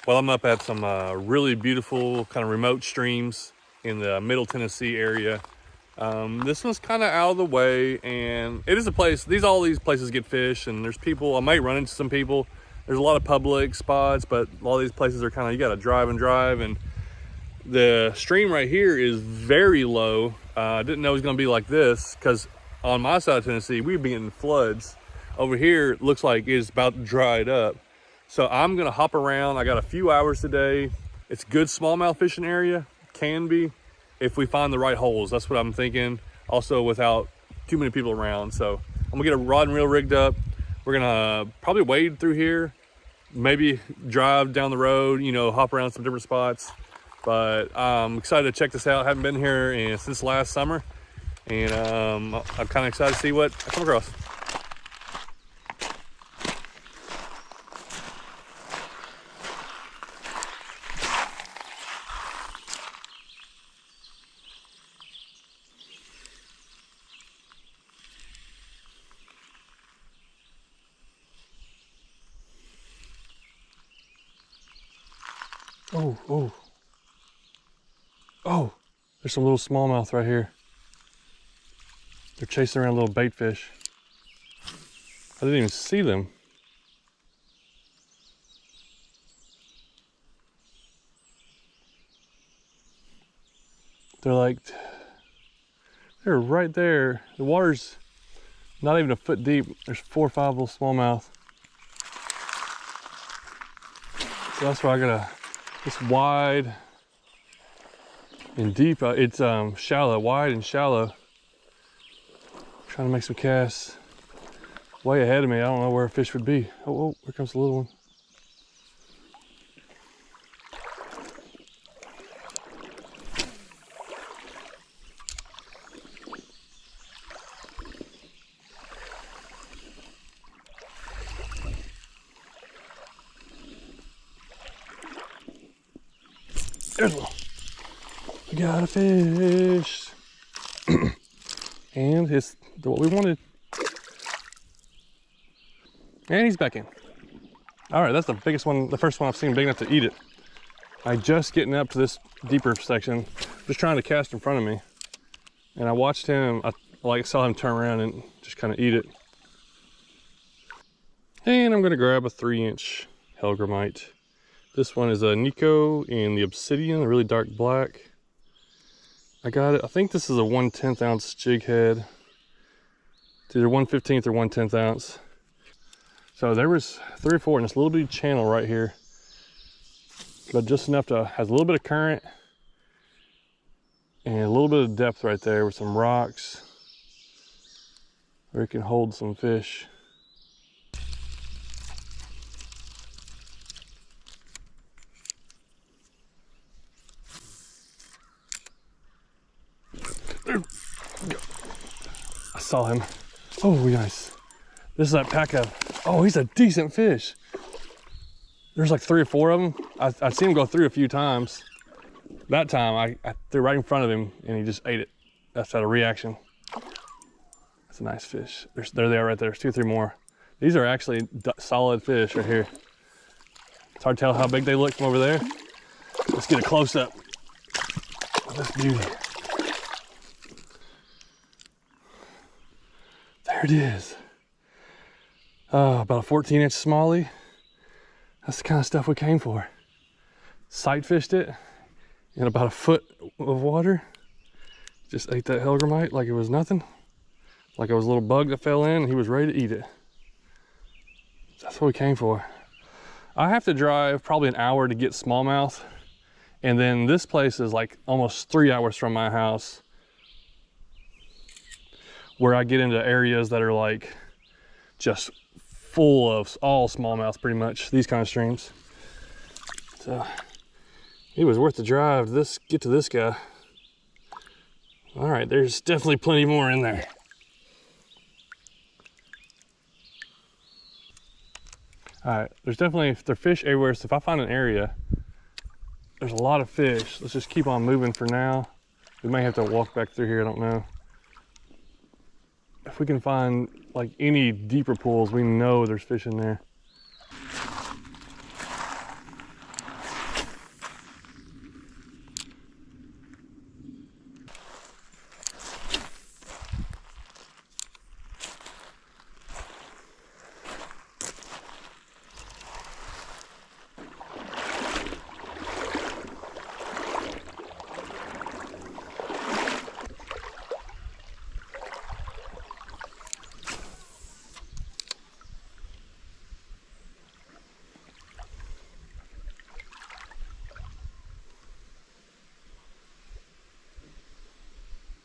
Well, I'm up at some really beautiful kind of remote streams in the Middle Tennessee area. This one's kind of out of the way, and it is a place. All these places get fish, and there's people. I might run into some people. There's a lot of public spots, but a lot of these places are kind of, you got to drive, and the stream right here is very low. I didn't know it was going to be like this, because on my side of Tennessee, we've been getting floods. Over here, it looks like it's about to dry it up. So I'm gonna hop around. I got a few hours today. It's a good smallmouth fishing area, can be, if we find the right holes. That's what I'm thinking. Also without too many people around. So I'm gonna get a rod and reel rigged up. We're gonna probably wade through here, maybe drive down the road, you know, hop around some different spots. But I'm excited to check this out. I haven't been here since last summer. And I'm kind of excited to see what I come across. Oh, there's some little smallmouth right here. They're chasing around little bait fish. I didn't even see them. They're right there. The water's not even a foot deep. There's 4 or 5 little smallmouth. So that's why I got this wide and deep. It's shallow, wide and shallow. Trying to make some casts way ahead of me. I don't know where a fish would be. Oh, here comes the little one. There's one. We got a fish. And it's what we wanted. And he's back in. All right, that's the biggest one, the first one I've seen big enough to eat it. I just getting up to this deeper section, just trying to cast in front of me. And I watched him, I saw him turn around and just kind of eat it. And I'm gonna grab a 3-inch Hellgrammite. This one is a Nico in the obsidian, a really dark black. I got it, I think this is a 1/10 ounce jig head. It's either 1/15 or 1/10 ounce. So there was 3 or 4 in this little bitty channel right here. But just enough to, has a little bit of current and a little bit of depth right there with some rocks where it can hold some fish. There we go. I saw him. Oh, nice. This is that pack of, oh, he's a decent fish. There's like 3 or 4 of them. I've seen him go through a few times. That time I threw right in front of him and he just ate it. That's out of reaction. That's a nice fish. There they are right there. There's 2 or 3 more. These are actually solid fish right here. It's hard to tell how big they look from over there. Let's get a close up of this beauty. There it is. About a 14-inch smallie. That's the kind of stuff we came for. Sight fished it in about a foot of water. Just ate that Hellgrammite like it was nothing. Like it was a little bug that fell in and he was ready to eat it. That's what we came for. I have to drive probably an hour to get smallmouth. And then this place is like almost 3 hours from my house, where I get into areas that are like just full of all smallmouth, pretty much, these kind of streams. So it was worth the drive to get to this guy. All right, there's definitely plenty more in there. All right, there's fish everywhere, so if I find an area, there's a lot of fish. Let's just keep on moving for now. We may have to walk back through here, I don't know. If we can find like any deeper pools, we know there's fish in there.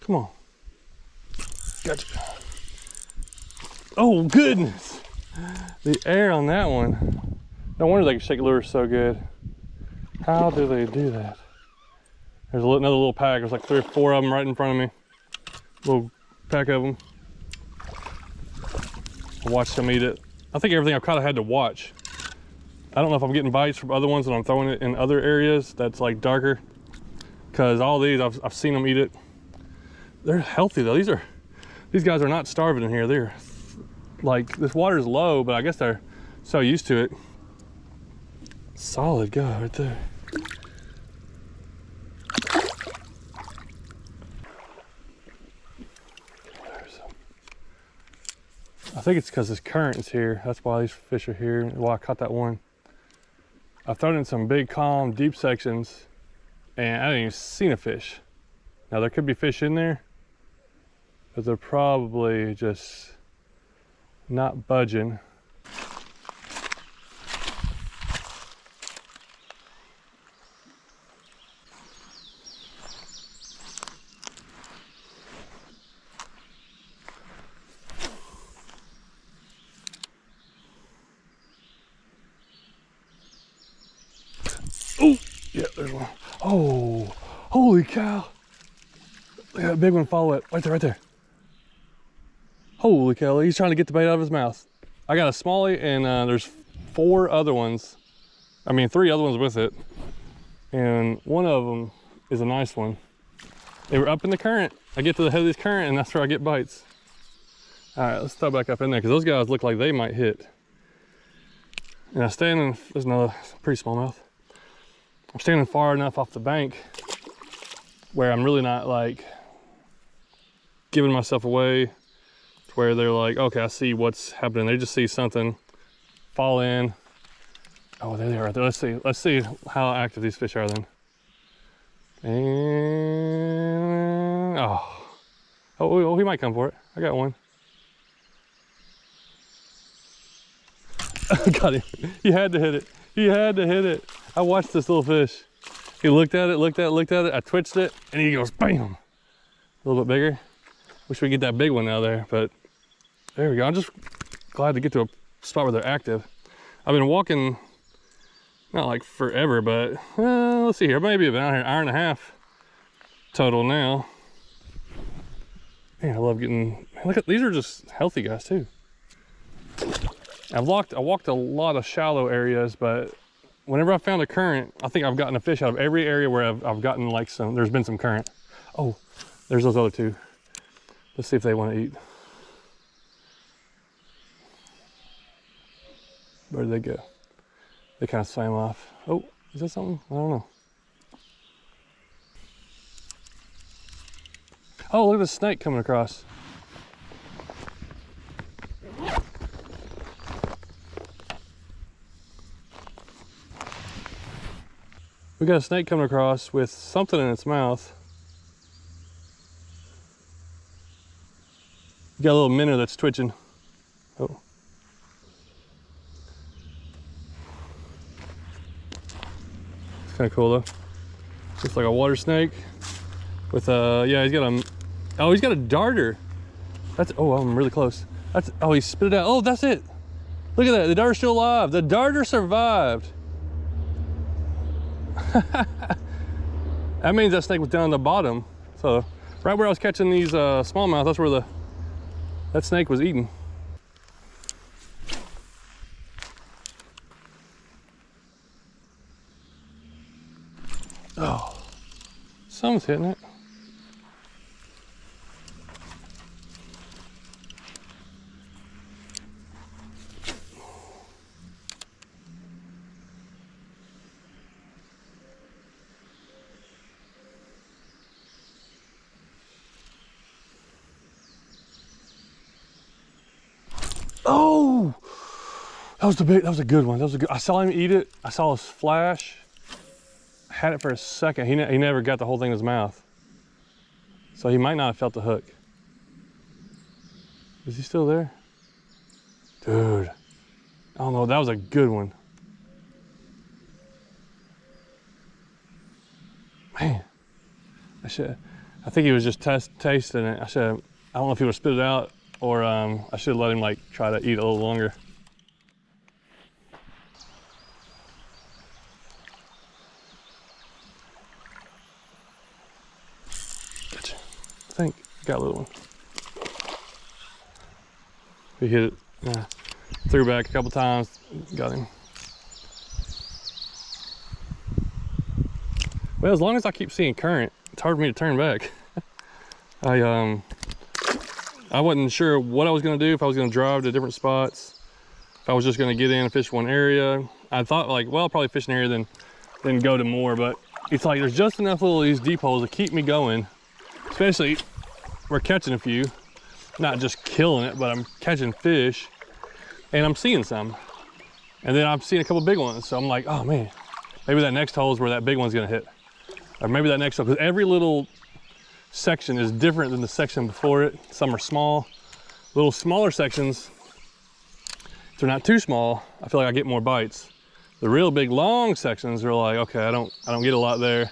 Come on. Gotcha. Oh, goodness. The air on that one. No wonder they can shake lures so good. How do they do that? There's another little pack. There's like 3 or 4 of them right in front of me. Little pack of them. I watched them eat it. I think everything I've kind of had to watch. I don't know if I'm getting bites from other ones and I'm throwing it in other areas that's like darker. Because all these, I've seen them eat it. They're healthy though. These guys are not starving in here. They're like, this water's low, but I guess they're so used to it. Solid guy right there. I think it's because this current is here. That's why these fish are here. Why I caught that one. I've thrown in some big, calm, deep sections, and I didn't even see a fish. Now there could be fish in there, but they're probably just not budging. Oh, yeah, there's one. Oh, holy cow. Look at that big one, follow it. Right there, right there. Holy cow, he's trying to get the bait out of his mouth. I got a smallie and there's 4 other ones. I mean, 3 other ones with it. And one of them is a nice one. They were up in the current. I get to the head of this current and that's where I get bites. All right, let's throw back up in there because those guys look like they might hit. And I'm standing, there's another pretty smallmouth. I'm standing far enough off the bank where I'm really not like giving myself away to where they're like, okay, I see what's happening. They just see something fall in. Oh, there they are right there. Let's see how active these fish are then. And oh, he might come for it. I got one. Got him. He had to hit it. He had to hit it. I watched this little fish. He looked at it, looked at it. I twitched it, and he goes, bam. A little bit bigger. Wish we could get that big one out of there, but there we go. I'm just glad to get to a spot where they're active. I've been walking, not like forever, but let's see here. Maybe I've been out here an hour and a half total now. Man, I love getting, look at, these are just healthy guys too. I walked a lot of shallow areas, but whenever I found a current, I think I've gotten a fish out of every area where I've gotten like there's been some current. Oh, there's those other 2. Let's see if they want to eat. Where did they go? They kind of swam off. Oh, is that something? I don't know. Oh, look at the snake coming across. We got a snake coming across with something in its mouth. You got a little minnow that's twitching. Oh. It's kind of cool though. Looks like a water snake with yeah, he's got a darter. That's, oh, I'm really close. That's, oh, he spit it out. Oh, that's it. Look at that, the darter's still alive. The darter survived. That means that snake was down on the bottom. So right where I was catching these smallmouth, that's where that snake was eating. Oh, something's hitting it. Oh, that was a good one. I saw him eat it. I saw his flash. I had it for a second. He never got the whole thing in his mouth. So he might not have felt the hook. Is he still there? Dude, I don't know, that was a good one. Man, I think he was just tasting it. I don't know if he would spit it out or I should let him like try to eat a little longer. Gotcha. I think got a little one. He hit it. Yeah. Threw back a couple times. Got him. Well, as long as I keep seeing current, it's hard for me to turn back. I wasn't sure what I was gonna do, if I was gonna drive to different spots, if I was just gonna get in and fish one area. I thought like, well, I'll probably fish an area then go to more, but it's like there's just enough little of these deep holes to keep me going, especially we're catching a few, not just killing it, but I'm catching fish and I'm seeing some. And then I'm seeing a couple big ones. So I'm like, oh man, maybe that next hole is where that big one's gonna hit. Or maybe that next hole, because every little section is different than the section before it. Some are small, little smaller sections. If they're not too small, I feel like I get more bites. The real big long sections are like, okay, I don't get a lot there.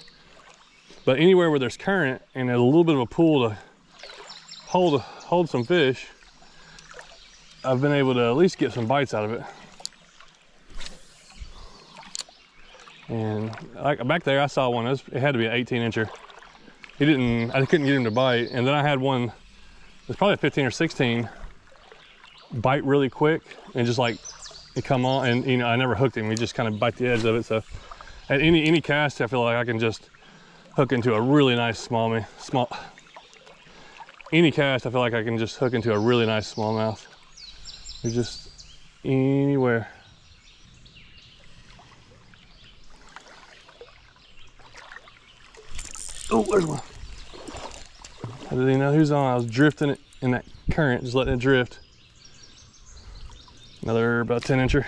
But anywhere where there's current and there's a little bit of a pool to hold some fish, I've been able to at least get some bites out of it. And like back there, I saw one. It had to be an 18-incher. I couldn't get him to bite. And then I had one, it's probably a 15 or 16, bite really quick and just like it come on. And you know, I never hooked him. He just kind of bite the edge of it. So at any cast, I feel like I can just hook into a really nice any cast, I feel like I can just hook into a really nice smallmouth. They're just anywhere. Oh, there's one. I didn't even know who's on. I was drifting it in that current, just letting it drift. Another about 10-incher.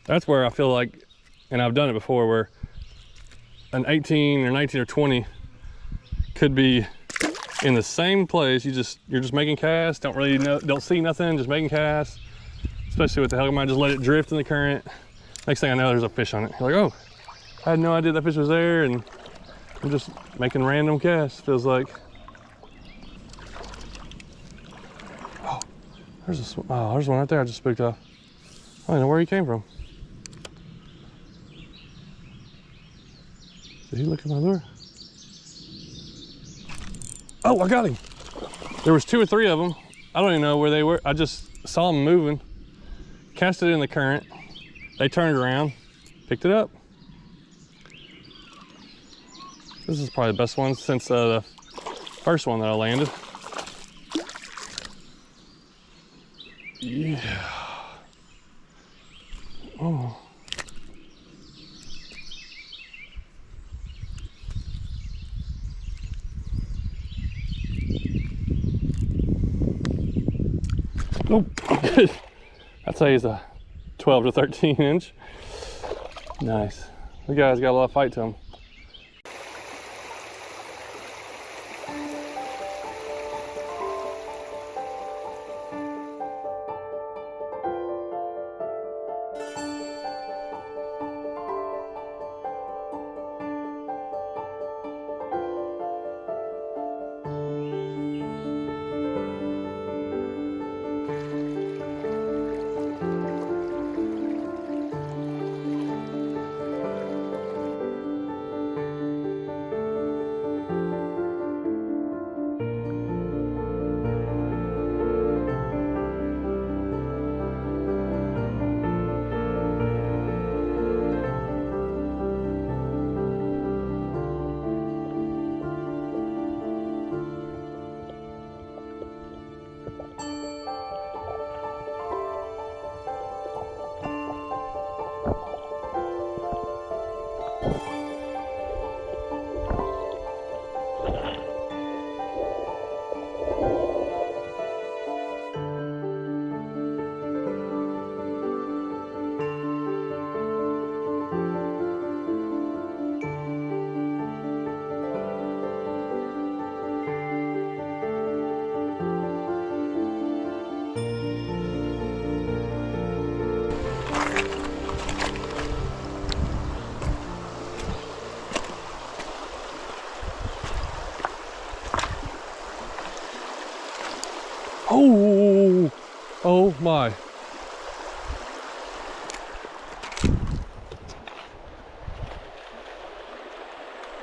That's where I feel like, and I've done it before, where an 18 or 19 or 20 could be in the same place. You're just making casts, don't see nothing, just making casts. Especially with the Helga, I just let it drift in the current. Next thing I know, there's a fish on it. You're like, oh, I had no idea that fish was there, and I'm just making random casts, feels like. Oh, there's one right there I just spooked off. I don't know where he came from. Did he look at my lure? Oh, I got him. There was 2 or 3 of them. I don't even know where they were. I just saw them moving, cast it in the current. They turned around, picked it up. This is probably the best one since the first one that I landed. Yeah. Oh. Oh, I'd say he's a 12 to 13 inch. Nice. The guy's got a lot of fight to him.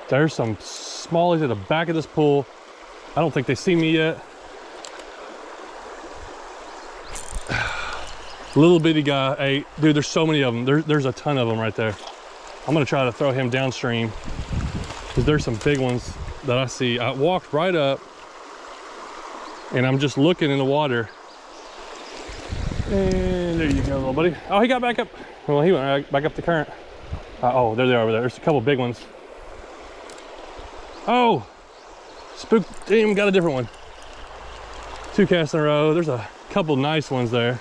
There's some smallies at the back of this pool. I don't think they see me yet. Little bitty guy. Hey, dude, there's so many of them. There's a ton of them right there. I'm gonna try to throw him downstream because there's some big ones that I see. I walked right up and I'm just looking in the water. And there you go, little buddy. Oh, he got back up. Well, he went back up the current. Oh, there they are over there. There's a couple big ones. Oh, spook, damn, got a different one. 2 casts in a row. There's a couple nice ones there.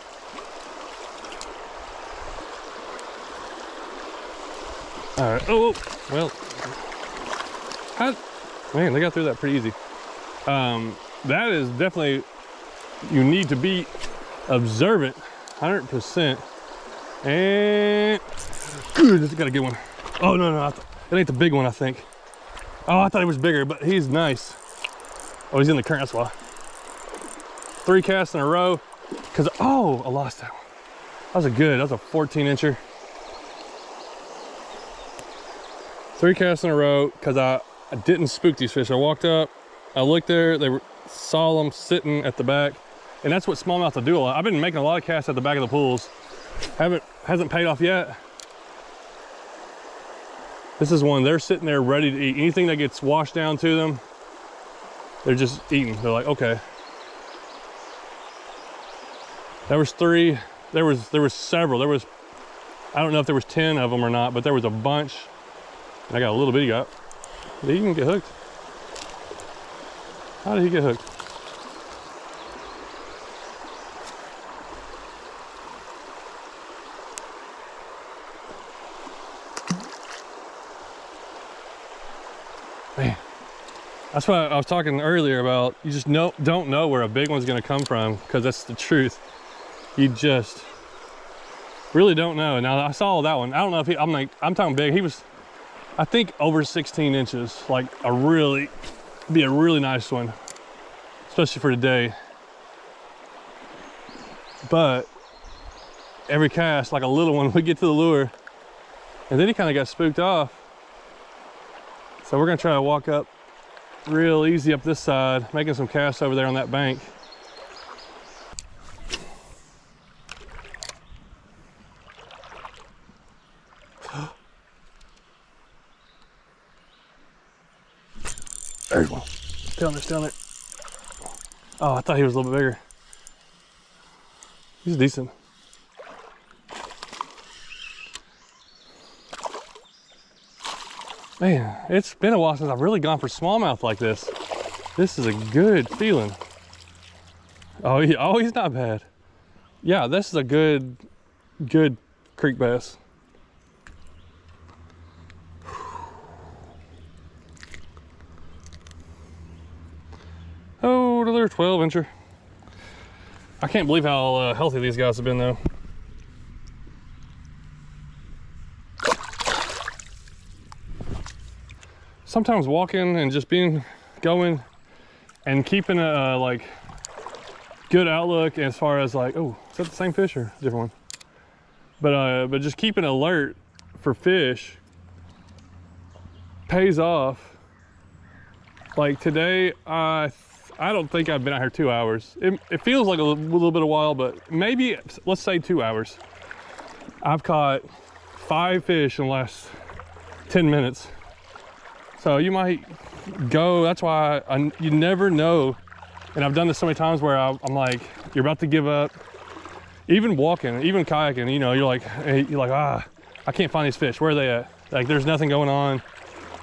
All right, oh, well, man, they got through that pretty easy. That is definitely, you need to be observant, 100%. And good, this got a good one. Oh, no, it ain't the big one, I think. Oh, I thought he was bigger, but he's nice. Oh, he's in the current, that's why. 3 casts in a row, because, oh, I lost that one. That was a 14-incher. 3 casts in a row, because I didn't spook these fish. I walked up, I looked there, saw them sitting at the back, and that's what smallmouth will do a lot. I've been making a lot of casts at the back of the pools. Hasn't paid off yet. This is one, they're sitting there ready to eat. Anything that gets washed down to them, they're just eating. They're like, okay. There was 3, there was several. I don't know if there was 10 of them or not, but there was a bunch. I got a little bitty guy. Did he even get hooked? How did he get hooked? Man, that's what I was talking earlier about. You just don't know where a big one's gonna come from, because that's the truth. You just really don't know. Now I saw that one. I don't know if I'm talking big. He was, I think, over 16 inches. Like be a really nice one, especially for today. But every cast, like a little one, we get to the lure, and then he kind of got spooked off. So we're gonna try to walk up real easy up this side, making some casts over there on that bank. There's one. Down there. Oh, I thought he was a little bit bigger. He's decent. Man, it's been a while since I've really gone for smallmouth like this. This is a good feeling. Oh, he's not bad. Yeah, this is a good creek bass. Oh, another 12-incher. I can't believe how healthy these guys have been, though. Sometimes walking and just going and keeping a like good outlook as far as like, oh, is that the same fish or a different one? But just keeping alert for fish pays off. Like today, I don't think I've been out here 2 hours. It feels like a little bit of a while, but maybe, let's say 2 hours. I've caught 5 fish in the last 10 minutes. So you might go, that's why you never know. And I've done this so many times where I'm like, you're about to give up. Even walking, even kayaking, you know, you're like, I can't find these fish. Where are they at? Like there's nothing going on.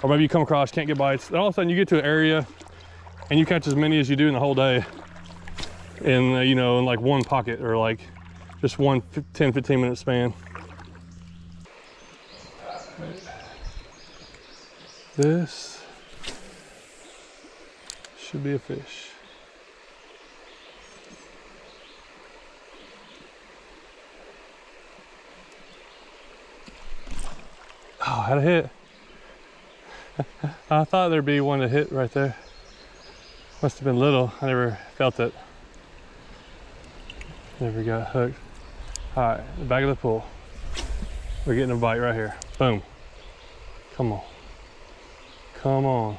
Or maybe you come across, can't get bites. And all of a sudden you get to an area and you catch as many as you do in the whole day in, you know, in like one pocket, or like just one 10-15 minute span. This should be a fish. Oh, I had a hit. I thought there'd be one to hit right there. Must have been little. I never felt it. Never got hooked. All right, the back of the pool. We're getting a bite right here. Boom. Come on. Come on.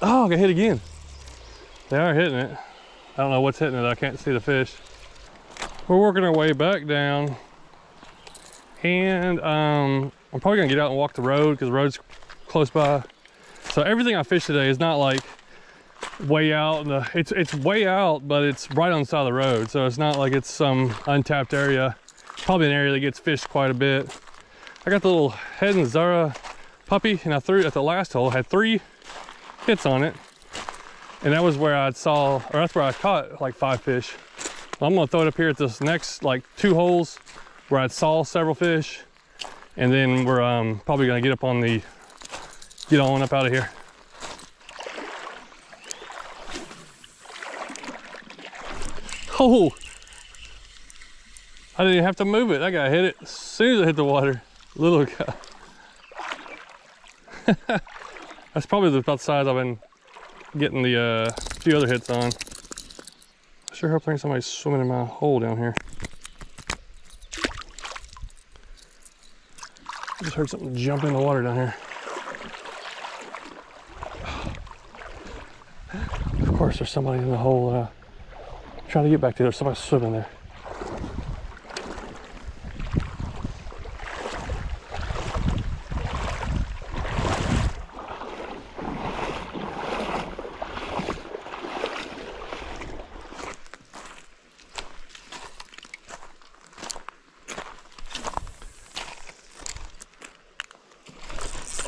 Oh, I got hit again. They are hitting it. I don't know what's hitting it. I can't see the fish. We're working our way back down. And I'm probably gonna get out and walk the road because the road's close by. So everything I fished today is not like way out. It's way out, but it's right on the side of the road. So it's not like it's some untapped area. Probably an area that gets fished quite a bit. I got the little head and Zara puppy, and I threw it at the last hole. Had 3 hits on it, and that was where that's where I caught like 5 fish. I'm gonna throw it up here at this next like 2 holes where I saw several fish, and then we're probably gonna get on up out of here. Oh, I didn't even have to move it. I got hit it as soon as I hit the water. Little guy. That's probably about the size I've been getting the few other hits on. Sure hope there ain't somebody swimming in my hole down here. I just heard something jump in the water down here. Of course there's somebody in the hole trying to get back to there. Somebody's swimming there.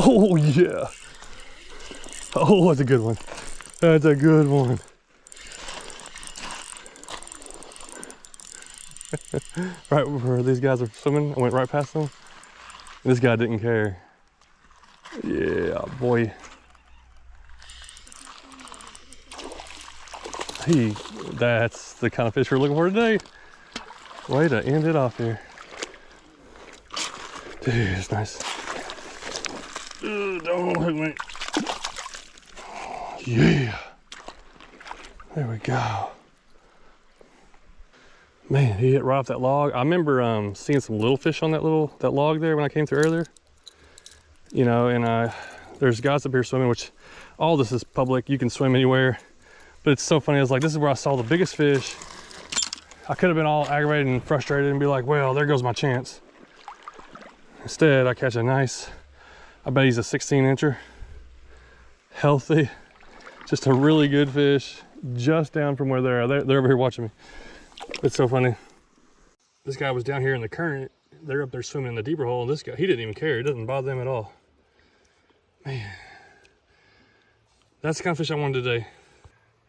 Oh yeah. Oh, that's a good one. That's a good one. Right where these guys are swimming, I went right past them. This guy didn't care. Yeah, boy. That's the kind of fish we're looking for today. Way to end it off here. Dude, it's nice. Don't hook me. Yeah. There we go. Man, he hit right off that log. I remember seeing some little fish on that log there when I came through earlier. You know, and there's guys up here swimming, which all this is public. You can swim anywhere. But it's so funny. I was like, this is where I saw the biggest fish. I could have been all aggravated and frustrated and be like, well, there goes my chance. Instead, I catch a nice, I bet he's a 16-incher. Healthy. Just a really good fish. Just down from where they're over here watching me. It's so funny. This guy was down here in the current. They're up there swimming in the deeper hole. And this guy, he didn't even care. It doesn't bother them at all. Man. That's the kind of fish I wanted today.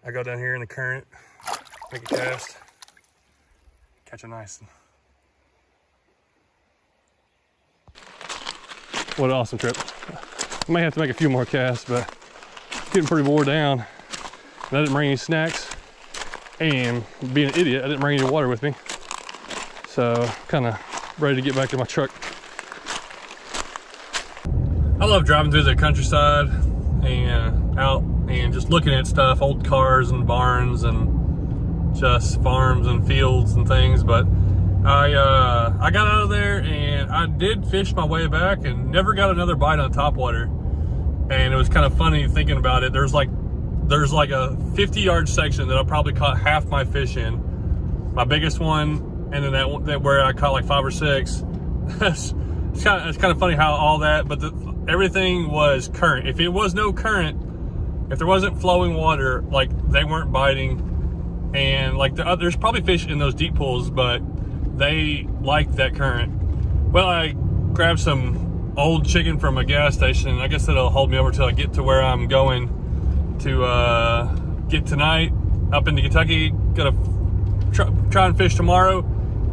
I go down here in the current, make a cast, catch a nice one. What an awesome trip. I may have to make a few more casts, but getting pretty wore down. And I didn't bring any snacks, and being an idiot, I didn't bring any water with me. So kind of ready to get back to my truck. I love driving through the countryside and out and just looking at stuff, old cars and barns and just farms and fields and things. But I got out of there and I did fish my way back and never got another bite on topwater. And it was kind of funny thinking about it. There's like a 50-yard section that I probably caught half my fish in. My biggest one, and then that where I caught like 5 or 6. It's kind of funny how all that, but everything was current. If it was no current, if there wasn't flowing water, like they weren't biting, and like there's probably fish in those deep pools, but they liked that current. Well, I grabbed some old chicken from a gas station, and I guess that'll hold me over till I get to where I'm going to get tonight up into Kentucky. Gonna try and fish tomorrow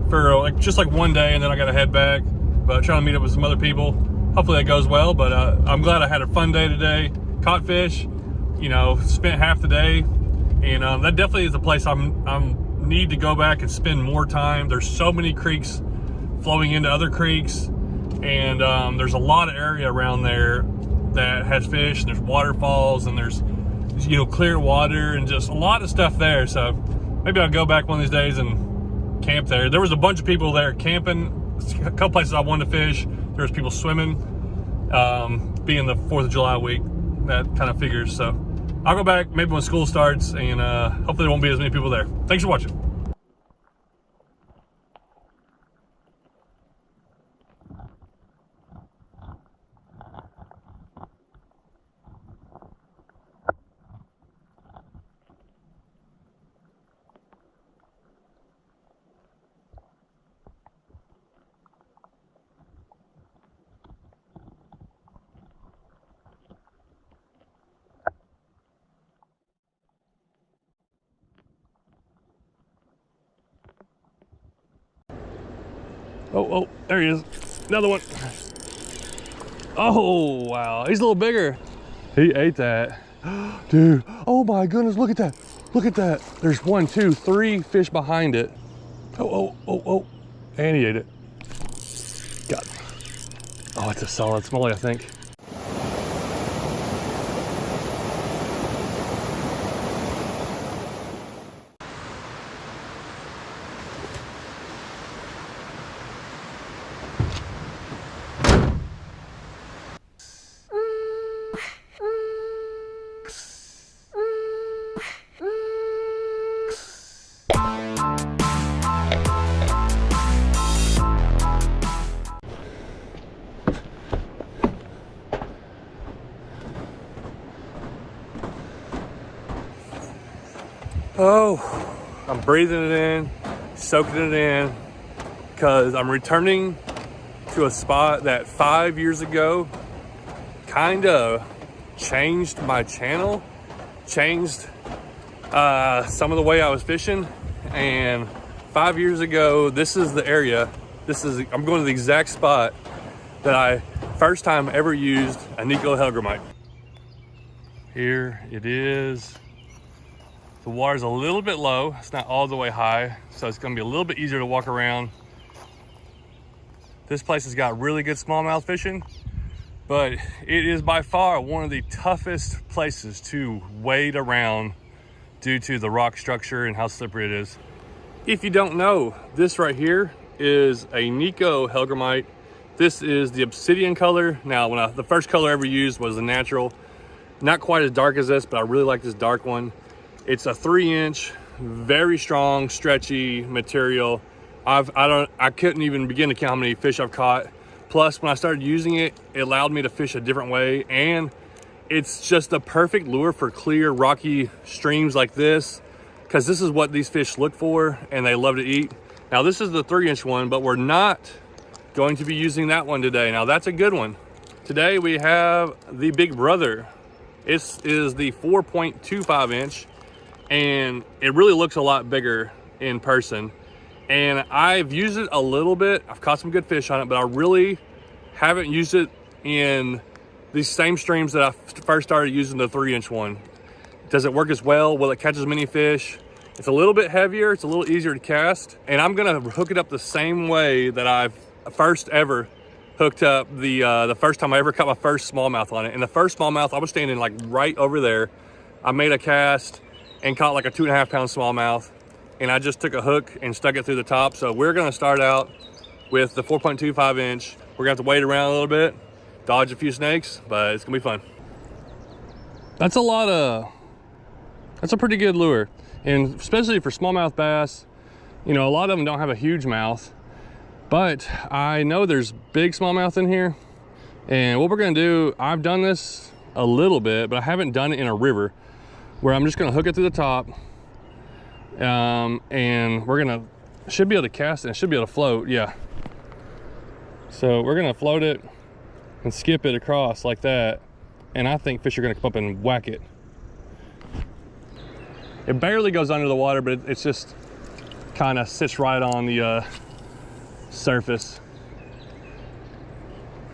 for just like one day, and then I gotta head back. But trying to meet up with some other people. Hopefully that goes well. But I'm glad I had a fun day today. Caught fish. You know, spent half the day, and that definitely is a place I'm need to go back and spend more time. There's so many creeks flowing into other creeks, and there's a lot of area around there that has fish, and there's waterfalls, and there's, you know, clear water, and just a lot of stuff there. So maybe I'll go back one of these days and camp there. There was a bunch of people there camping. A couple places I wanted to fish. There was people swimming. Being the 4th of July week, that kind of figures. So I'll go back maybe when school starts, and hopefully there won't be as many people there. Thanks for watching. Oh, there he is. Another one. Oh, wow. He's a little bigger. He ate that. Dude, oh my goodness, look at that. Look at that. There's 1, 2, 3 fish behind it. Oh. And he ate it. Got it. Oh, it's a solid smallie, I think. Oh, I'm breathing it in, soaking it in, because I'm returning to a spot that 5 years ago kind of changed my channel, changed some of the way I was fishing. And 5 years ago, this is the area. I'm going to the exact spot that I first time ever used a Nico Helgramite. Here it is. The water's a little bit low. It's not all the way high, so it's gonna be a little bit easier to walk around. This place has got really good smallmouth fishing, but it is by far one of the toughest places to wade around due to the rock structure and how slippery it is. If you don't know, this right here is a Nico Helgramite. This is the obsidian color. Now, the first color I ever used was the natural. Not quite as dark as this, but I really like this dark one. It's a 3-inch, very strong, stretchy material. I couldn't even begin to count how many fish I've caught. Plus, when I started using it, it allowed me to fish a different way, and it's just the perfect lure for clear, rocky streams like this, because this is what these fish look for, and they love to eat. Now, this is the 3-inch one, but we're not going to be using that one today. Now, that's a good one. Today, we have the big brother. It is the 4.25 inch. And it really looks a lot bigger in person. And I've used it a little bit. I've caught some good fish on it, but I really haven't used it in these same streams that I first started using the 3-inch one. Does it work as well? Will it catch as many fish? It's a little bit heavier. It's a little easier to cast. And I'm gonna hook it up the same way that I've first ever hooked up the first time I ever caught my first smallmouth on it. And the first smallmouth, I was standing like right over there. I made a cast and caught like a 2.5 pound smallmouth, and I just took a hook and stuck it through the top. So we're gonna start out with the 4.25 inch. We're gonna have to wade around a little bit, dodge a few snakes, but it's gonna be fun. That's a pretty good lure. And especially for smallmouth bass, you know, a lot of them don't have a huge mouth, but I know there's big smallmouth in here. And what we're gonna do, I've done this a little bit, but I haven't done it in a river, where I'm just gonna hook it through the top, and should be able to cast it, and should be able to float, yeah. So we're gonna float it and skip it across like that, and I think fish are gonna come up and whack it. It barely goes under the water, but it's just kind of sits right on the surface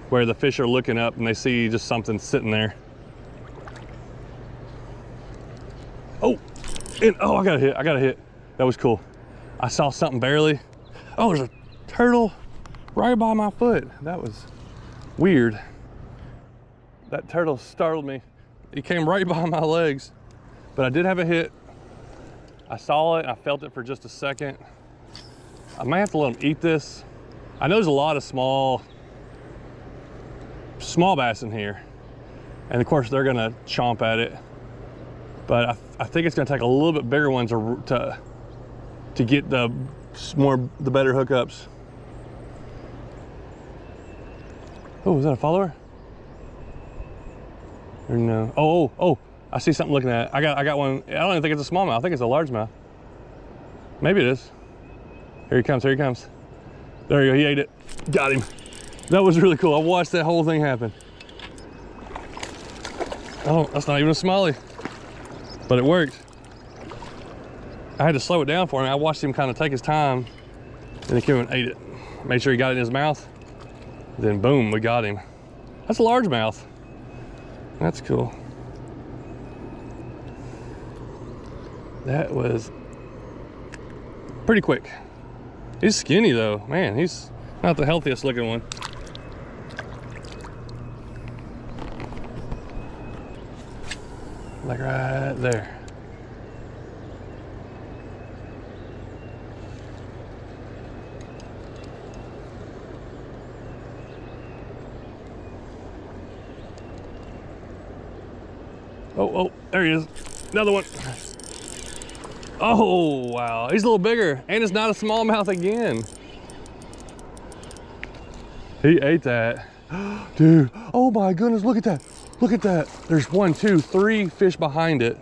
where the fish are looking up and they see just something sitting there. Oh, I got a hit. That was cool. I saw something barely. Oh, there's a turtle right by my foot. That was weird. That turtle startled me. He came right by my legs, but I did have a hit. I saw it, I felt it for just a second. I might have to let him eat this. I know there's a lot of small small bass in here. And of course they're gonna chomp at it. But I think it's gonna take a little bit bigger ones to get the better hookups. Oh, is that a follower? Or no? Oh, I see something looking at it. I got one. I don't even think it's a smallmouth. I think it's a largemouth. Maybe it is. Here he comes, here he comes. There you go, he ate it. Got him. That was really cool. I watched that whole thing happen. Oh, that's not even a smallie, but it worked. I had to slow it down for him. I watched him kind of take his time, and he came and ate it. Made sure he got it in his mouth. Then boom, we got him. That's a largemouth. That's cool. That was pretty quick. He's skinny though. Man, he's not the healthiest looking one. Like right there. Oh, there he is. Another one. Oh, wow. He's a little bigger, and it's not a smallmouth again. He ate that. Dude, oh my goodness, look at that. Look at that. There's 1, 2, 3 fish behind it.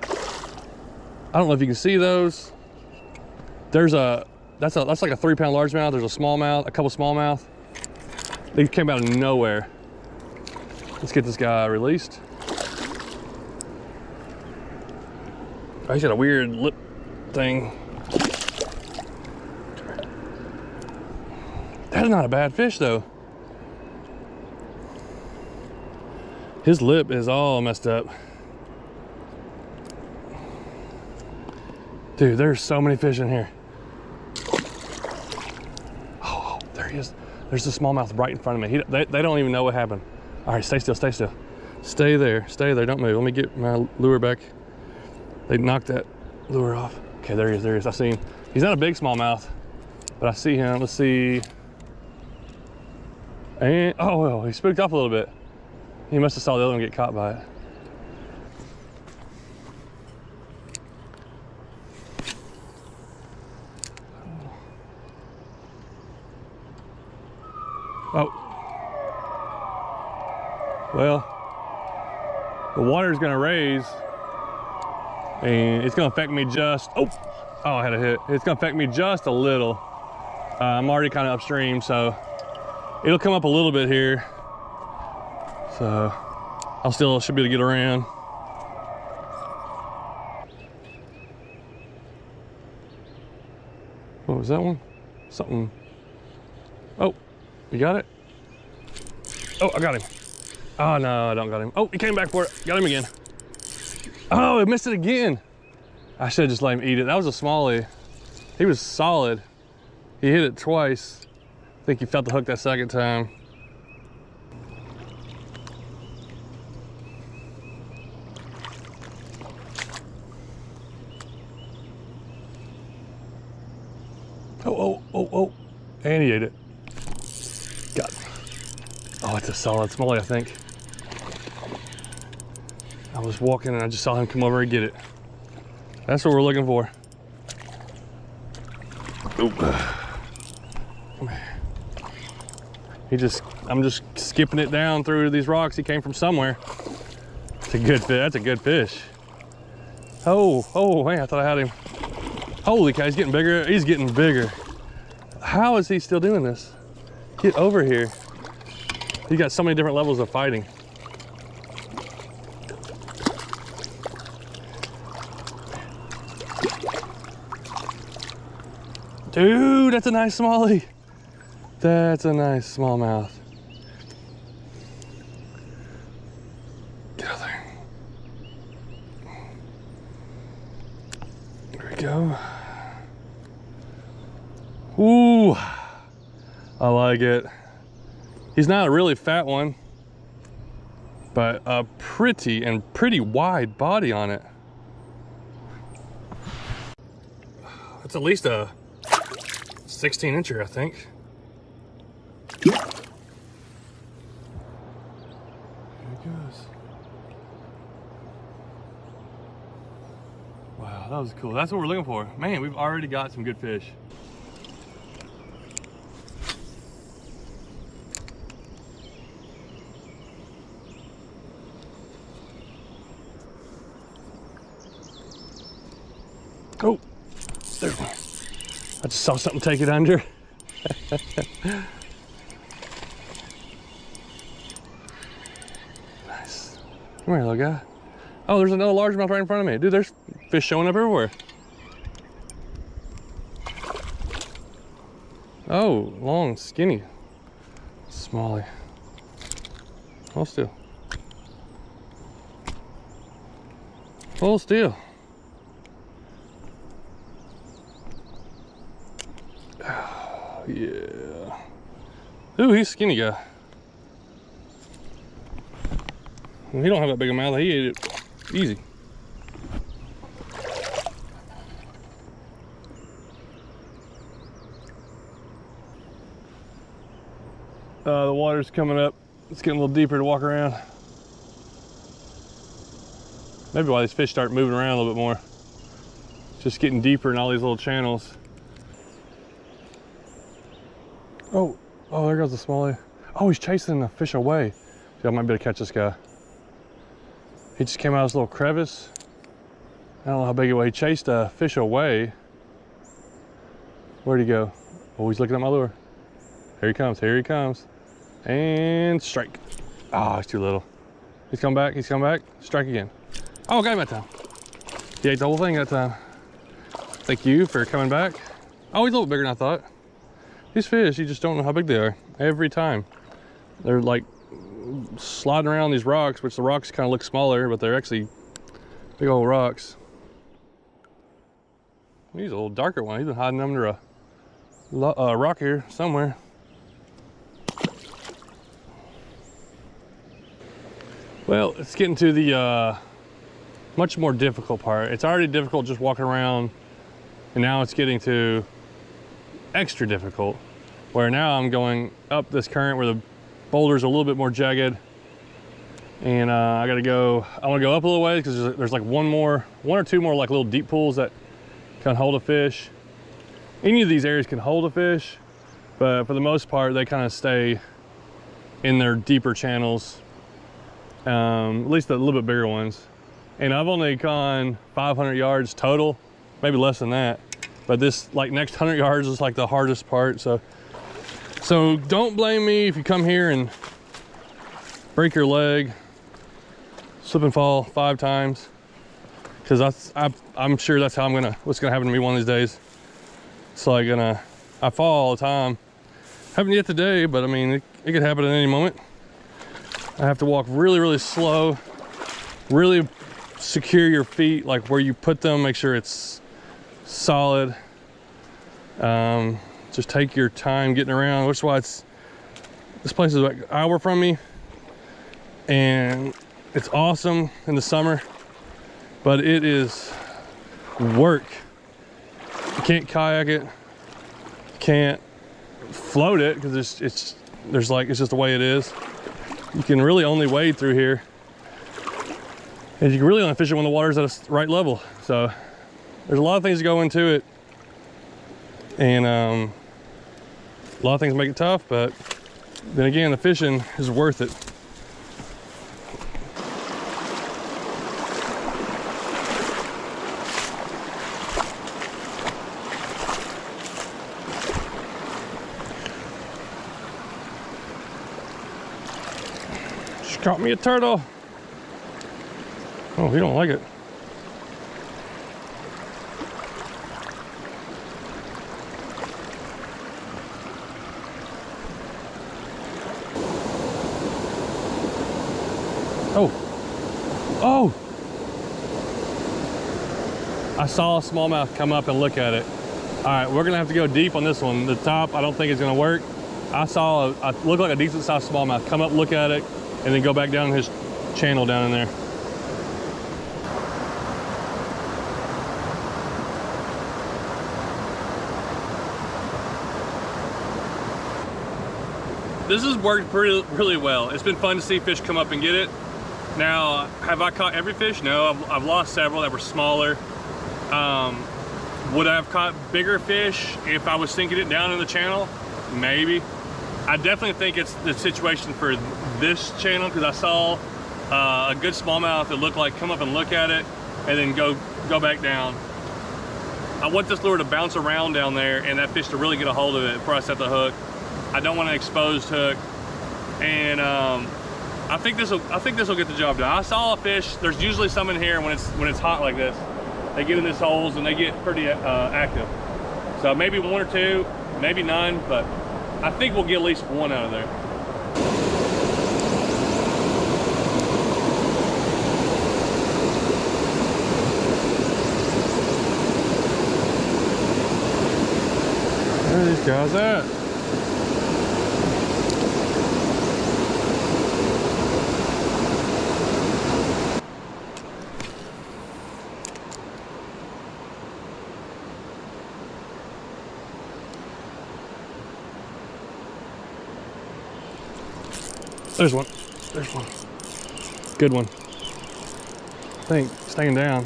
I don't know if you can see those. There's that's like a 3-pound largemouth. There's a smallmouth, a couple smallmouth. They came out of nowhere. Let's get this guy released. Oh, he's got a weird lip thing. That's not a bad fish though. His lip is all messed up. Dude, there's so many fish in here. Oh, there he is. There's the smallmouth right in front of me. They don't even know what happened. All right, stay still, stay still. Stay there, don't move. Let me get my lure back. They knocked that lure off. Okay, there he is, there he is. I see him. He's not a big smallmouth, but I see him. Let's see. And, oh, well, he spooked off a little bit. He must have saw the other one get caught by it. Oh. Well, the water's gonna raise. And it's gonna affect me just, oh, I had a hit. It's gonna affect me just a little. I'm already kind of upstream, so it'll come up a little bit here. So I'll still should be able to get around. What was that one? Something. Oh, you got it? Oh, I got him. Oh no, I don't got him. Oh, he came back for it. Got him again. Oh, I missed it again. I should have just let him eat it. That was a smallie. He was solid. He hit it twice. I think he felt the hook that second time. Oh. And he ate it. Got it. Oh, it's a solid smallie, I think. I was walking and I just saw him come over and get it. That's what we're looking for. Oop. I'm just skipping it down through these rocks. He came from somewhere. It's a good fish. That's a good fish. Oh, man, I thought I had him. Holy cow, he's getting bigger. He's getting bigger. How is he still doing this? Get over here. He got so many different levels of fighting. Dude, that's a nice smallie. That's a nice smallmouth. Get out there. There we go. Ooh, I like it. He's not a really fat one, but a pretty wide body on it. It's at least a 16-incher, I think. goes. Wow, that was cool. That's what we're looking for. Man, we've already got some good fish. Oh, there. I just saw something take it under. Nice. Come here, little guy. Oh, there's another largemouth right in front of me. Dude, there's fish showing up everywhere. Oh, long, skinny. Smallie. Hold still. Hold still. Oh, yeah. Ooh, he's a skinny guy. He don't have that big a mouth. He ate it easy. The water's coming up. It's getting a little deeper to walk around. Maybe why these fish start moving around a little bit more. It's just getting deeper in all these little channels. Oh, there goes the smallie. Oh, he's chasing the fish away. See, I might be able to catch this guy. He just came out of this little crevice. I don't know how big it was. He chased a fish away. Where'd he go? Oh, he's looking at my lure. Here he comes, here he comes. And strike. Ah, he's too little. He's come back, strike again. Oh, got him that time. He ate the whole thing that time. Thank you for coming back. Oh, he's a little bigger than I thought. These fish, you just don't know how big they are every time. They're like sliding around these rocks, which the rocks kind of look smaller, but they're actually big old rocks. He's a little darker one. He's been hiding under a rock here somewhere. Well, it's getting to the much more difficult part. It's already difficult just walking around, and now it's getting to extra difficult, where now I'm going up this current where the boulders are a little bit more jagged, and I want to go up a little ways because there's like one or two more like little deep pools that can hold a fish. Any of these areas can hold a fish, but for the most part they kind of stay in their deeper channels, at least the little bit bigger ones. And I've only gone 500 yards total, maybe less than that. But this like next 100 yards is like the hardest part. So don't blame me if you come here and break your leg, slip and fall 5 times, because I'm sure that's how what's gonna happen to me one of these days. It's like I fall all the time. Haven't yet today, but I mean it could happen at any moment. I have to walk really, really slow, really secure your feet, like where you put them, make sure it's solid. Just take your time getting around, which is why this place is like an hour from me, and it's awesome in the summer, but it is work. You can't kayak it, can't float it because it's just the way it is. You can really only wade through here, and you can really only fish it when the water's at a right level. So there's a lot of things that go into it, and a lot of things make it tough, but then again, the fishing is worth it. Just caught me a turtle. Oh, he don't like it. Oh! I saw a smallmouth come up and look at it. All right, we're gonna have to go deep on this one. The top, I don't think is gonna work. I saw looked like a decent sized smallmouth come up, look at it, and then go back down his channel down in there. This has worked really well. It's been fun to see fish come up and get it. Now, have I caught every fish? No, I've lost several that were smaller. Would I have caught bigger fish if I was sinking it down in the channel? Maybe. I definitely think it's the situation for this channel, because I saw a good smallmouth that looked like come up and look at it and then go back down. I want this lure to bounce around down there and that fish to really get a hold of it before I set the hook. I don't want an exposed hook, and I think this will get the job done. I saw a fish. There's usually some in here when it's hot like this. They get in these holes and they get pretty active. So maybe one or two, maybe none, but I think we'll get at least one out of there. Where are these guys at? There's one. There's one. Good one. I think staying down.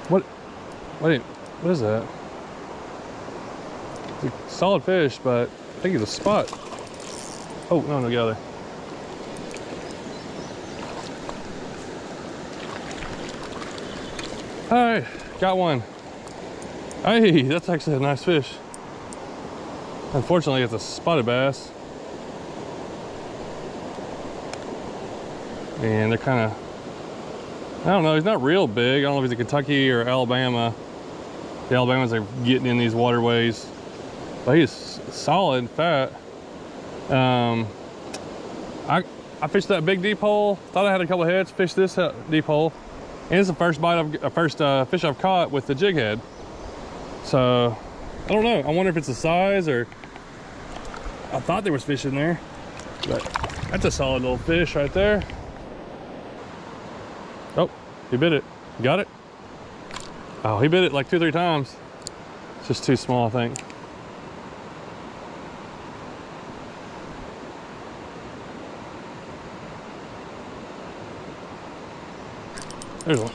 What? Wait, what is that? It's a solid fish, but I think it's a spot. Oh, no, get out of there. Hey, got one. Hey, that's actually a nice fish. Unfortunately, it's a spotted bass. And they're kind of, I don't know, he's not real big. I don't know if he's a Kentucky or Alabama. The Alabamas are getting in these waterways, but he's solid, fat. I fished that big deep hole. Thought I had a couple of heads. Fished this deep hole, and it's the first fish I've caught with the jig head. So I don't know. I wonder if it's the size, or I thought there was fish in there, but that's a solid little fish right there. Oh, he bit it. Got it? Oh, he bit it like 2 or 3 times. It's just too small, I think. There's one.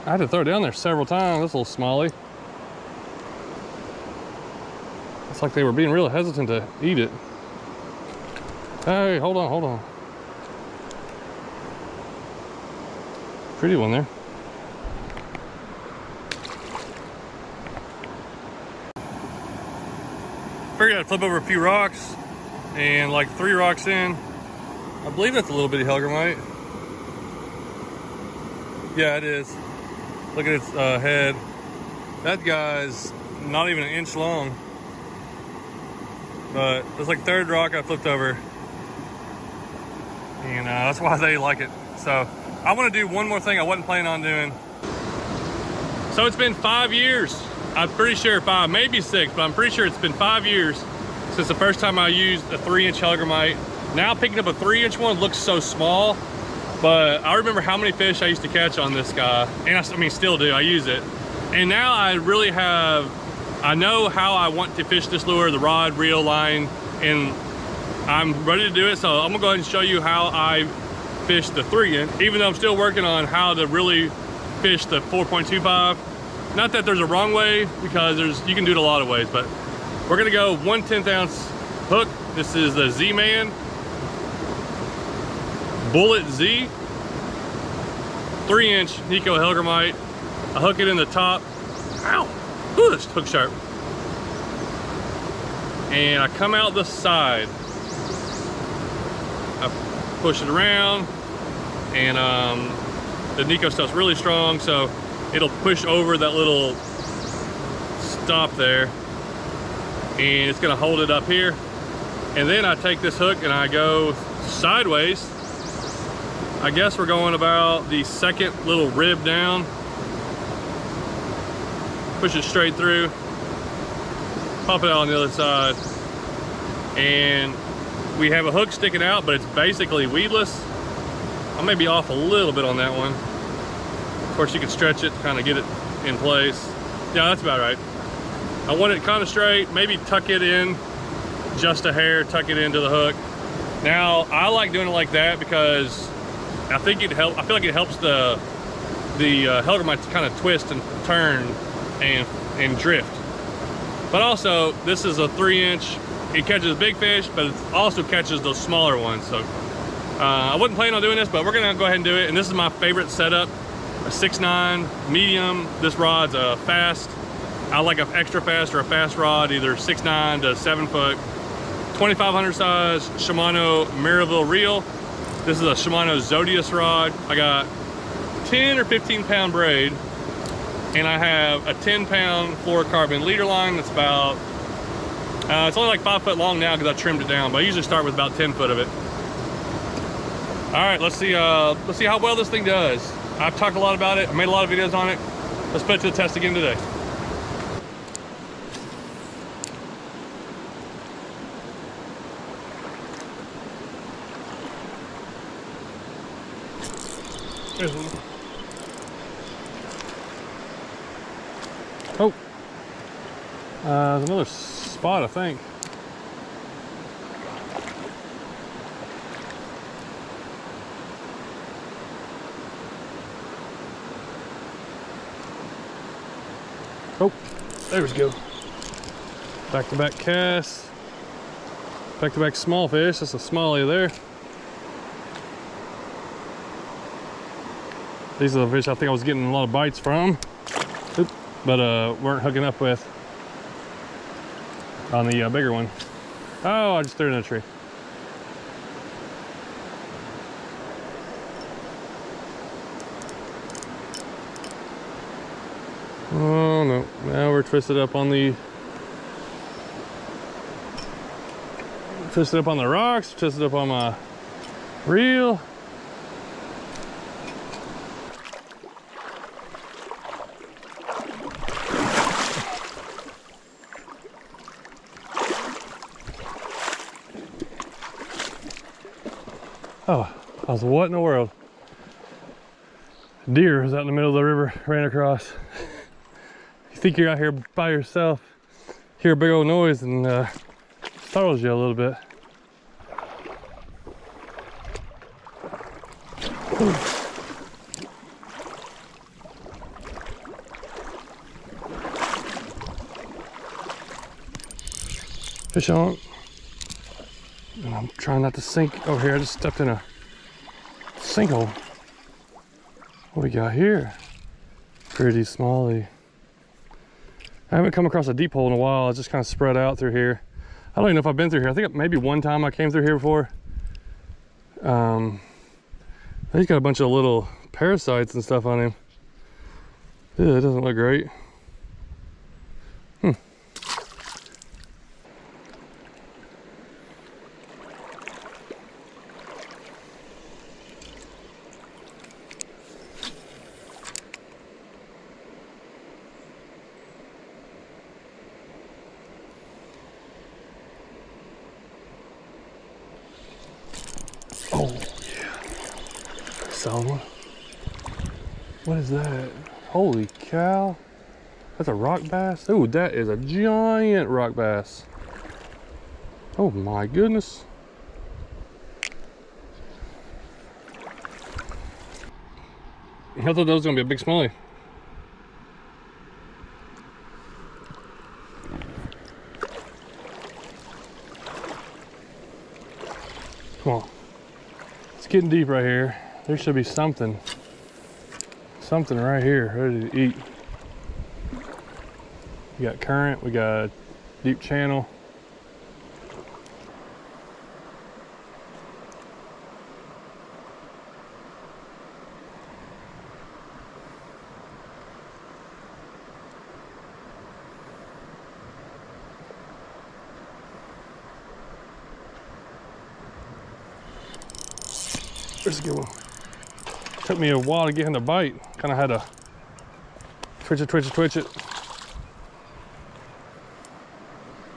I had to throw it down there several times. This little smallie. It's like they were being real hesitant to eat it. Hey, hold on, hold on. Pretty one there. Figured I'd flip over a few rocks, and like 3 rocks in, I believe that's a little bitty hellgrammite. Yeah, it is. Look at its head. That guy's not even an inch long. But it's like 3rd rock I flipped over. And that's why they like it. So I want to do one more thing I wasn't planning on doing. So it's been 5 years. I'm pretty sure 5, maybe 6, but I'm pretty sure it's been 5 years since the first time I used a 3-inch hellgrammite. Now picking up a 3-inch one looks so small, but I remember how many fish I used to catch on this guy. And I mean, still do, I use it. And now I really have, I know how I want to fish this lure, the rod, reel, line, and I'm ready to do it. So I'm gonna go ahead and show you how I fish the 3-inch, even though I'm still working on how to really fish the 4.25. Not that there's a wrong way, because you can do it a lot of ways, but we're gonna go 1/10 ounce hook. This is the Z-Man Bullet Z, 3-inch Nico hellgrammite. I hook it in the top. Ow! Ooh, this hook sharp. And I come out the side. I push it around, and the Nico stuff's really strong, so it'll push over that little stop there, and it's gonna hold it up here. And then I take this hook and I go sideways. I guess we're going about the 2nd little rib down. Push it straight through. Pop it out on the other side. And we have a hook sticking out, but it's basically weedless. I may be off a little bit on that one. Of course, you can stretch it, kind of get it in place. Yeah, that's about right. I want it kind of straight, maybe tuck it in just a hair, tuck it into the hook. Now, I like doing it like that because I think I feel like it helps the Heldermite to kind of twist and turn and drift. But also, this is a 3-inch. It catches big fish, but it also catches those smaller ones. So I wasn't planning on doing this, but we're gonna go ahead and do it. And this is my favorite setup, a 6'9" medium. This rod's a fast. I like an extra fast or a fast rod, either 6'9" to 7 foot. 2500 size Shimano Maryville reel. This is a Shimano Zodius rod. I got 10 or 15 pound braid, and I have a 10-pound fluorocarbon leader line that's about, it's only like 5 foot long now because I trimmed it down, but I usually start with about 10 foot of it. All right, let's see how well this thing does. I've talked a lot about it. I made a lot of videos on it. Let's put it to the test again today. There's one. Oh, there's another spot, I think. Oh, there we go. Back-to-back cast. Back-to-back small fish. That's a smallie there. These are the fish I think I was getting a lot of bites from, but weren't hooking up with on the bigger one. Oh, I just threw it in a tree. Oh no, now we're twisted up on the rocks, twisted up on my reel. Oh, I was, what in the world? Deer was out in the middle of the river, ran across. You think you're out here by yourself, hear a big old noise and startles you a little bit. Fish on. And I'm trying not to sink over here. I just stepped in a sinkhole. What we got here? Pretty smallie. I haven't come across a deep hole in a while. It's just kind of spread out through here. I don't even know if I've been through here. I think maybe one time I came through here before. He's got a bunch of little parasites and stuff on him. Ew, it doesn't look great. Oh, yeah. Solid one. What is that? Holy cow. That's a rock bass? Ooh, that is a giant rock bass. Oh my goodness. I thought that was gonna be a big smallie. Come on. It's getting deep right here. There should be something right here ready to eat. We got current, we got a deep channel. There's a good one. Took me a while to get him to bite. Kind of had to twitch it.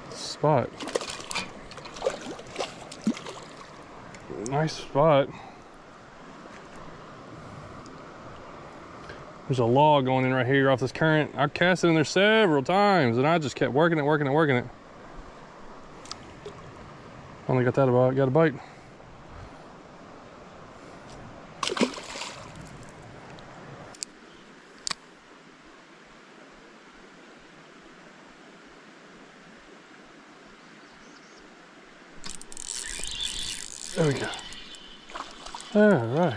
Spot. Nice spot. There's a log going in right here off this current. I cast it in there several times and I just kept working it. Only got that about, got a bite. There we go. All right.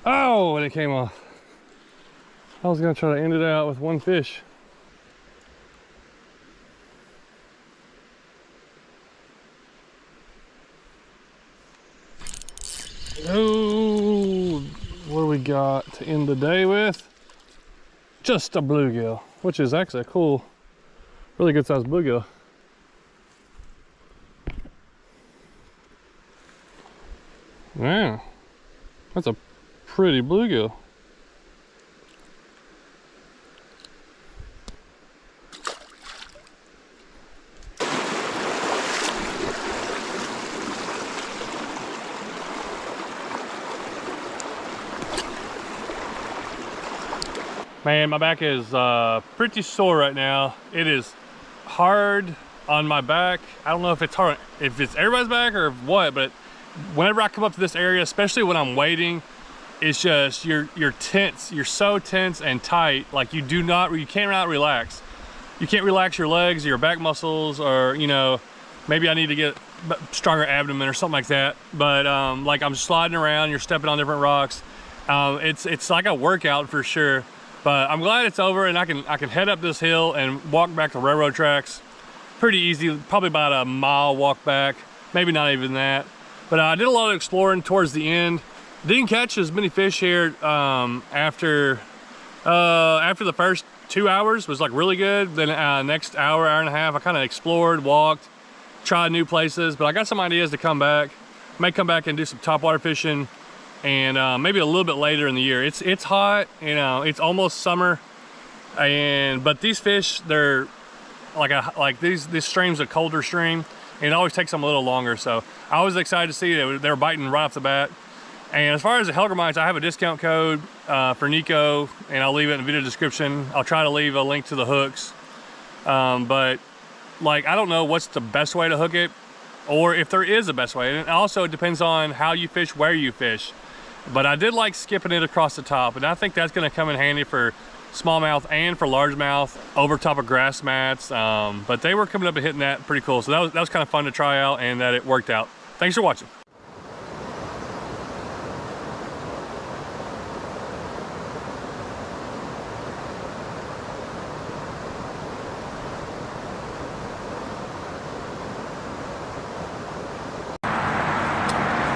Oh, and it came off. I was gonna try to end it out with one fish. Oh, what do we got to end the day with? Just a bluegill, which is actually a cool, really good sized bluegill. Wow, that's a pretty bluegill. Man, my back is pretty sore right now. It is hard on my back. I don't know if it's hard, if it's everybody's back or what, but whenever I come up to this area, especially when I'm waiting, it's just, you're tense. You're so tense and tight. Like you can't not relax. You can't relax your legs, your back muscles, or, you know, maybe I need to get stronger abdomen or something like that. But like I'm sliding around, you're stepping on different rocks. It's like a workout for sure. But I'm glad it's over and I can head up this hill and walk back the railroad tracks. Pretty easy, probably about a mile walk back, maybe not even that. But I did a lot of exploring towards the end. Didn't catch as many fish here after the first 2 hours was like really good. Then next hour and a half, I kind of explored, walked, tried new places. But I got some ideas to come back. May come back and do some topwater fishing. And maybe a little bit later in the year. It's hot, you know, it's almost summer, but these fish, they're like this stream's a colder stream, and it always takes them a little longer. So I was excited to see that they're biting right off the bat. And as far as the Hellgrammites, I have a discount code for Nico, and I'll leave it in the video description. I'll try to leave a link to the hooks, but like I don't know what's the best way to hook it, or if there is a best way. And it also depends on how you fish, where you fish. But I did like skipping it across the top, and I think that's going to come in handy for smallmouth and for largemouth over top of grass mats. But they were coming up and hitting that pretty cool. So that was kind of fun to try out, and that it worked out. Thanks for watching.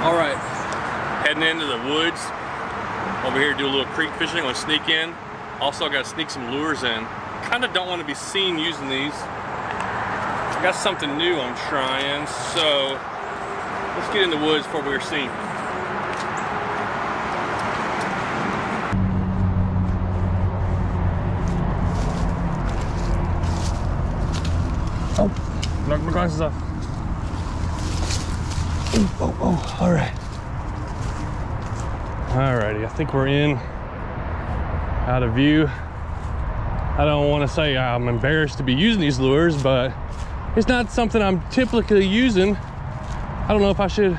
All right. Heading into the woods over here to do a little creek fishing. I'm gonna sneak in. Also got to sneak some lures in. Kind of don't want to be seen using these. I got something new I'm trying, so let's get in the woods before we're seen. Oh, knocked my glasses off. Oh, all right. Alrighty, I think we're in, out of view. I don't want to say I'm embarrassed to be using these lures, but it's not something I'm typically using. I don't know if I should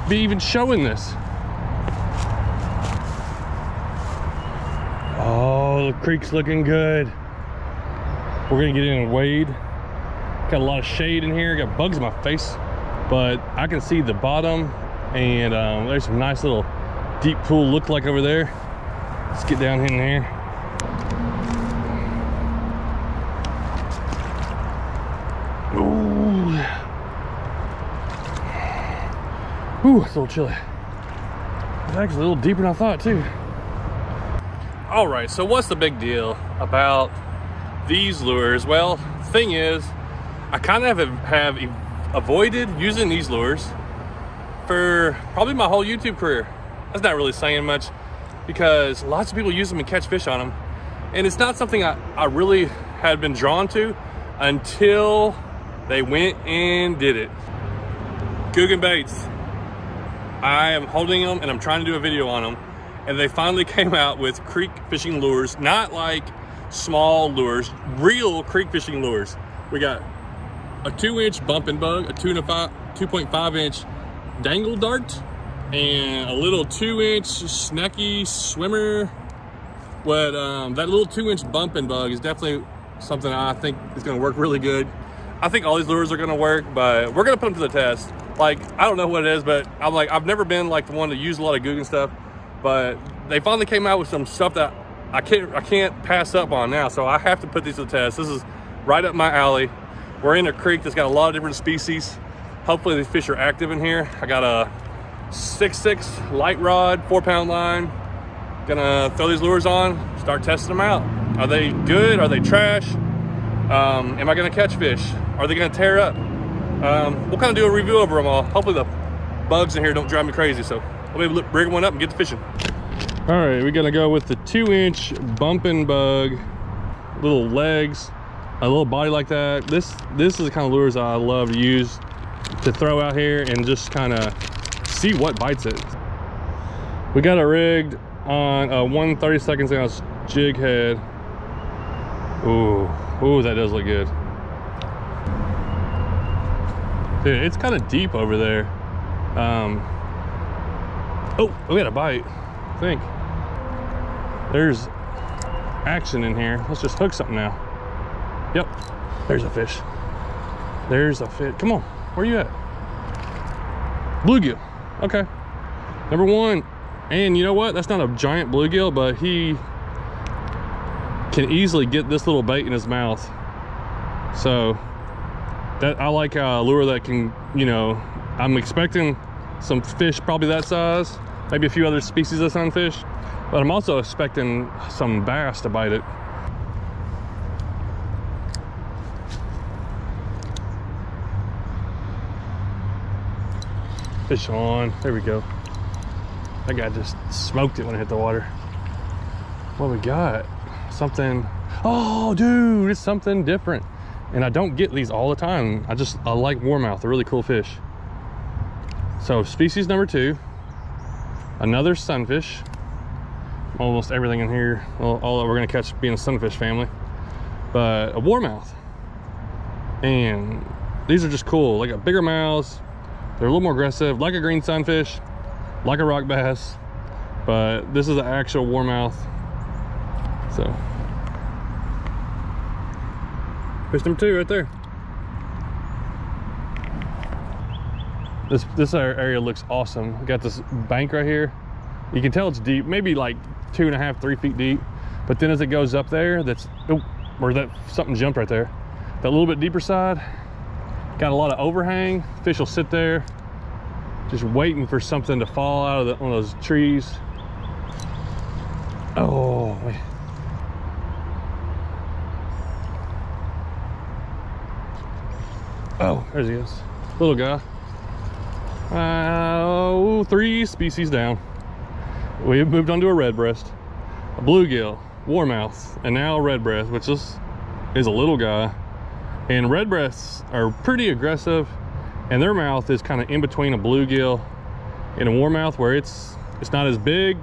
be even showing this. Oh, the creek's looking good. We're gonna get in and wade. Got a lot of shade in here, got bugs in my face, but I can see the bottom, and there's some nice little deep pool look like over there. Let's get down in there. Ooh, it's a little chilly. It's actually a little deeper than I thought too. All right, so what's the big deal about these lures? Well, the thing is, I kind of have avoided using these lures for probably my whole YouTube career. That's not really saying much, because lots of people use them and catch fish on them. And it's not something I really had been drawn to until they went and did it. Googan baits. I am holding them and I'm trying to do a video on them. And they finally came out with creek fishing lures, not like small lures, real creek fishing lures. We got a 2-inch bumping bug, a 2.5 inch dangle dart, and a little 2-inch snacky swimmer. But that little 2-inch bumping bug is definitely something I think is gonna work really good. I think all these lures are gonna work, but we're gonna put them to the test. Like, I don't know what it is, but I'm like, I've never been like the one to use a lot of Googan stuff, but they finally came out with some stuff that I can't pass up on now, so I have to put these to the test. This is right up my alley. We're in a creek that's got a lot of different species. Hopefully these fish are active in here. I got a 6'6" light rod, 4-pound line. Gonna throw these lures on, start testing them out. Are they good? Are they trash? Am I gonna catch fish? Are they gonna tear up? We'll kind of do a review over them all. Hopefully the bugs in here don't drive me crazy, so we'll be bring one up and get to fishing. All right, we're gonna go with the 2-inch bumping bug, little legs, a little body like that. This is the kind of lures I love to use to throw out here and just kind of see what bites it. We got it rigged on a 1/32 ounce jig head. Ooh, that does look good. Dude, it's kind of deep over there. Oh, we got a bite, I think. There's action in here. Let's just hook something now. Yep, there's a fish. There's a fish. Come on, where you at? Bluegill. Okay, number one. And you know what? That's not a giant bluegill, but he can easily get this little bait in his mouth. So that I like a lure that can, you know, I'm expecting some fish probably that size, maybe a few other species of sunfish, but I'm also expecting some bass to bite it. Fish on, there we go. That guy just smoked it when it hit the water. What we got? Something, oh dude, it's something different. And I don't get these all the time. I like warmouth, they're really cool fish. So species number 2, another sunfish. Almost everything in here, well, all that we're gonna catch being a sunfish family. But a warmouth. And these are just cool. They got bigger mouths, they're a little more aggressive, like a green sunfish, like a rock bass, but this is the actual warmouth. So fish number 2 right there. This area looks awesome. We got this bank right here. You can tell it's deep, maybe like 2.5, 3 feet deep. But then as it goes up there, that's, oh, or that something jumped right there. That little bit deeper side, got a lot of overhang. Fish will sit there, just waiting for something to fall out of one of those trees. Oh, man. Oh, there he is. Little guy. 3 species down. We have moved on to a red breast, a bluegill, warmouth, and now a red breast, which is a little guy. And red breasts are pretty aggressive, and their mouth is kind of in between a bluegill and a warmouth, where it's not as big,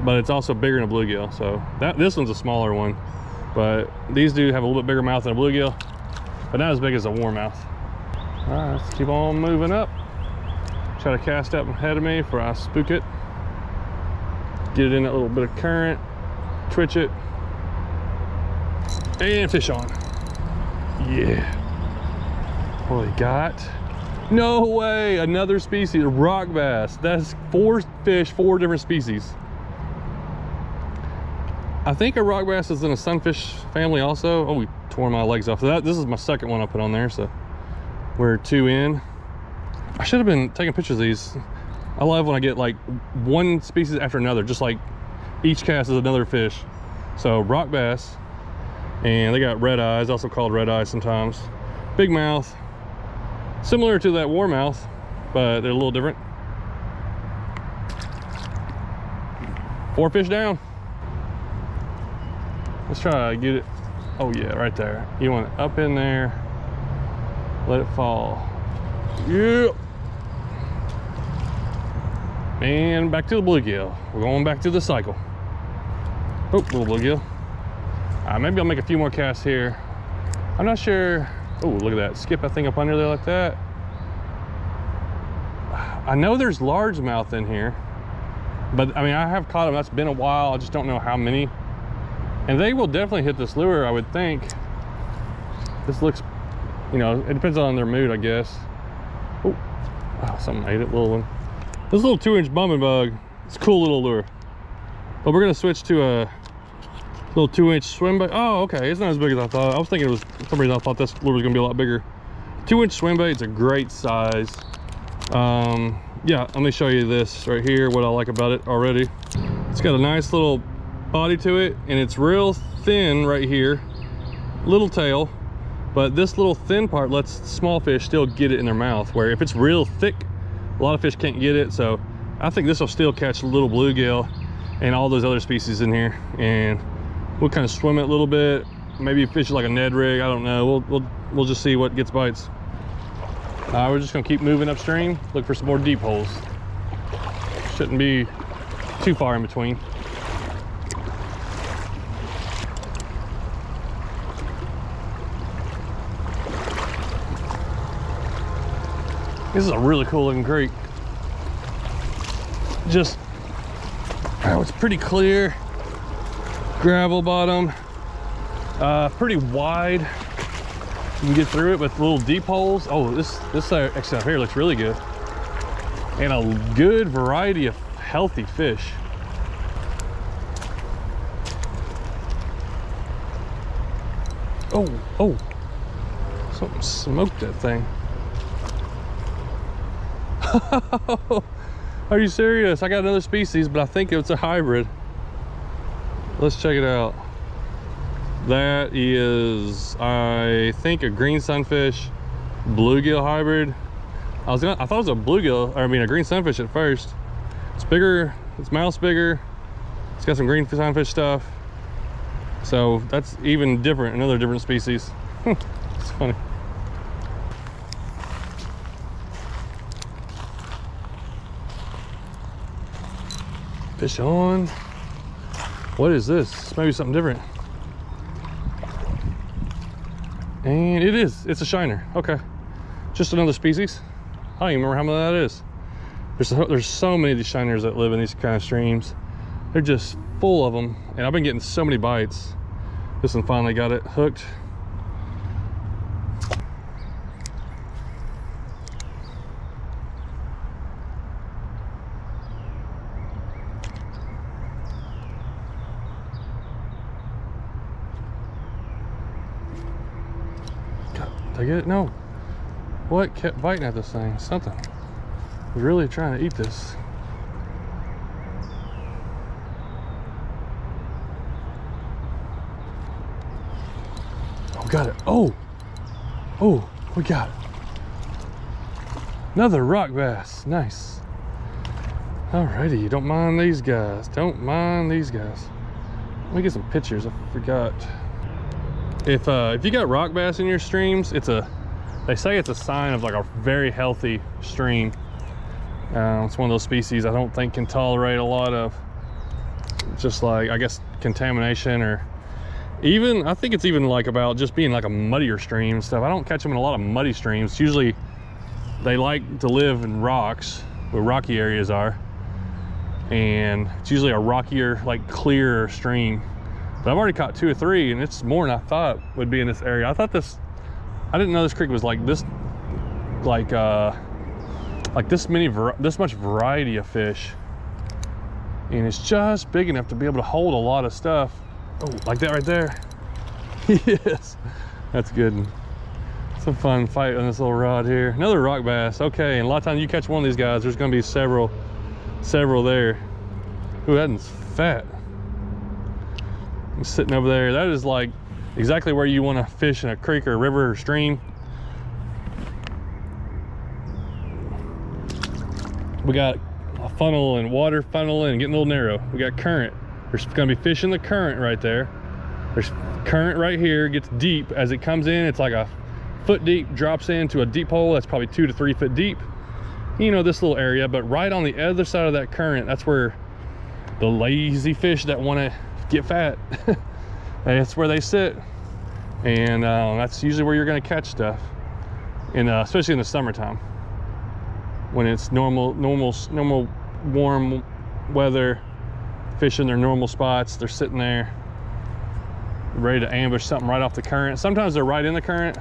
but it's also bigger than a bluegill. So this one's a smaller one, but these do have a little bit bigger mouth than a bluegill, but not as big as a warmouth. All right, let's keep on moving up. Try to cast up ahead of me before I spook it. Get it in that little bit of current, twitch it, and fish on. Yeah. What we got? No way, another species, rock bass. That's 4 fish, 4 different species. I think a rock bass is in a sunfish family also. Oh, we tore my legs off. This is my second one I put on there, so we're 2 in. I should have been taking pictures of these. I love when I get like one species after another, just like each cast is another fish. So rock bass, and they got red eyes, also called red eyes sometimes. Big mouth, similar to that warmouth, but they're a little different. 4 fish down. Let's try to get it. Oh yeah, right there. You want it up in there, let it fall. Yeah. And back to the bluegill. We're going back to the cycle. Oh, little bluegill. Maybe I'll make a few more casts here. I'm not sure. Oh, look at that. Skip that thing up under there like that. I know there's largemouth in here, but I mean, I have caught them. That's been a while. I just don't know how many. And they will definitely hit this lure, I would think. This looks, you know, it depends on their mood, I guess. Oh, wow, something ate it, little one. This little 2-inch bumping bug, it's a cool little lure. But we're gonna switch to a little 2-inch swim bait. Oh, okay, it's not as big as I thought. I was thinking it was, for some reason I thought this lure was gonna be a lot bigger. 2-inch swim bait, it's a great size. Yeah, let me show you this right here, what I like about it already. It's got a nice little body to it, and it's real thin right here, little tail, but this little thin part lets small fish still get it in their mouth, where if it's real thick, a lot of fish can't get it. So I think this will still catch little bluegill and all those other species in here, and we'll kind of swim it a little bit, maybe fish like a Ned rig, I don't know. We'll just see what gets bites. We're just gonna keep moving upstream, look for some more deep holes. Shouldn't be too far in between. This is a really cool looking creek. Just, oh, it's pretty clear. Gravel bottom, pretty wide. You can get through it with little deep holes. Oh, this section up here looks really good. And a good variety of healthy fish. Oh, something smoked that thing. Are you serious? I got another species, but I think it's a hybrid. Let's check it out. That is, I think, a green sunfish bluegill hybrid. I thought it was a bluegill, or I mean a green sunfish at first. It's bigger, its mouth's bigger. It's got some green sunfish stuff. So that's even different, another different species. It's funny. Fish on. What is this? Maybe something different. And it is, it's a shiner. Okay, just another species. I don't even remember how many that is. There's so many of these shiners that live in these kind of streams. They're just full of them, and I've been getting so many bites. This one finally got it hooked. Did I get it? No. What kept biting at this thing? Something. I was really trying to eat this. Oh, got it. Oh, we got it. Another rock bass. Nice. Alrighty, don't mind these guys. Don't mind these guys. Let me get some pictures. I forgot. If you got rock bass in your streams, they say it's a sign of like a very healthy stream. It's one of those species I don't think can tolerate a lot of just like, I guess, contamination, or even, I think it's even like about just being like a muddier stream and stuff. I don't catch them in a lot of muddy streams. Usually they like to live in rocks, where rocky areas are, and it's usually a rockier, like clearer stream. But I've already caught 2 or 3, and it's more than I thought would be in this area. I didn't know this creek was like this, like this much variety of fish. And it's just big enough to be able to hold a lot of stuff. Oh, like that right there. Yes, that's good. Some fun fight on this little rod here. Another rock bass. Okay, and a lot of times you catch one of these guys, there's gonna be several there. Ooh, that one's fat. Sitting over there. That is like exactly where you want to fish in a creek or a river or stream. We got a funnel and water funnel and getting a little narrow. We got current. There's going to be fish in the current right there. There's current right here. It gets deep as it comes in. It's like a foot deep, drops into a deep hole that's probably 2 to 3 foot deep. You know, this little area, but right on the other side of that current, that's where the lazy fish that want to get fat, that's where they sit. And that's usually where you're going to catch stuff, especially in the summertime when it's normal warm weather. Fish in their normal spots, they're sitting there ready to ambush something right off the current. Sometimes they're right in the current,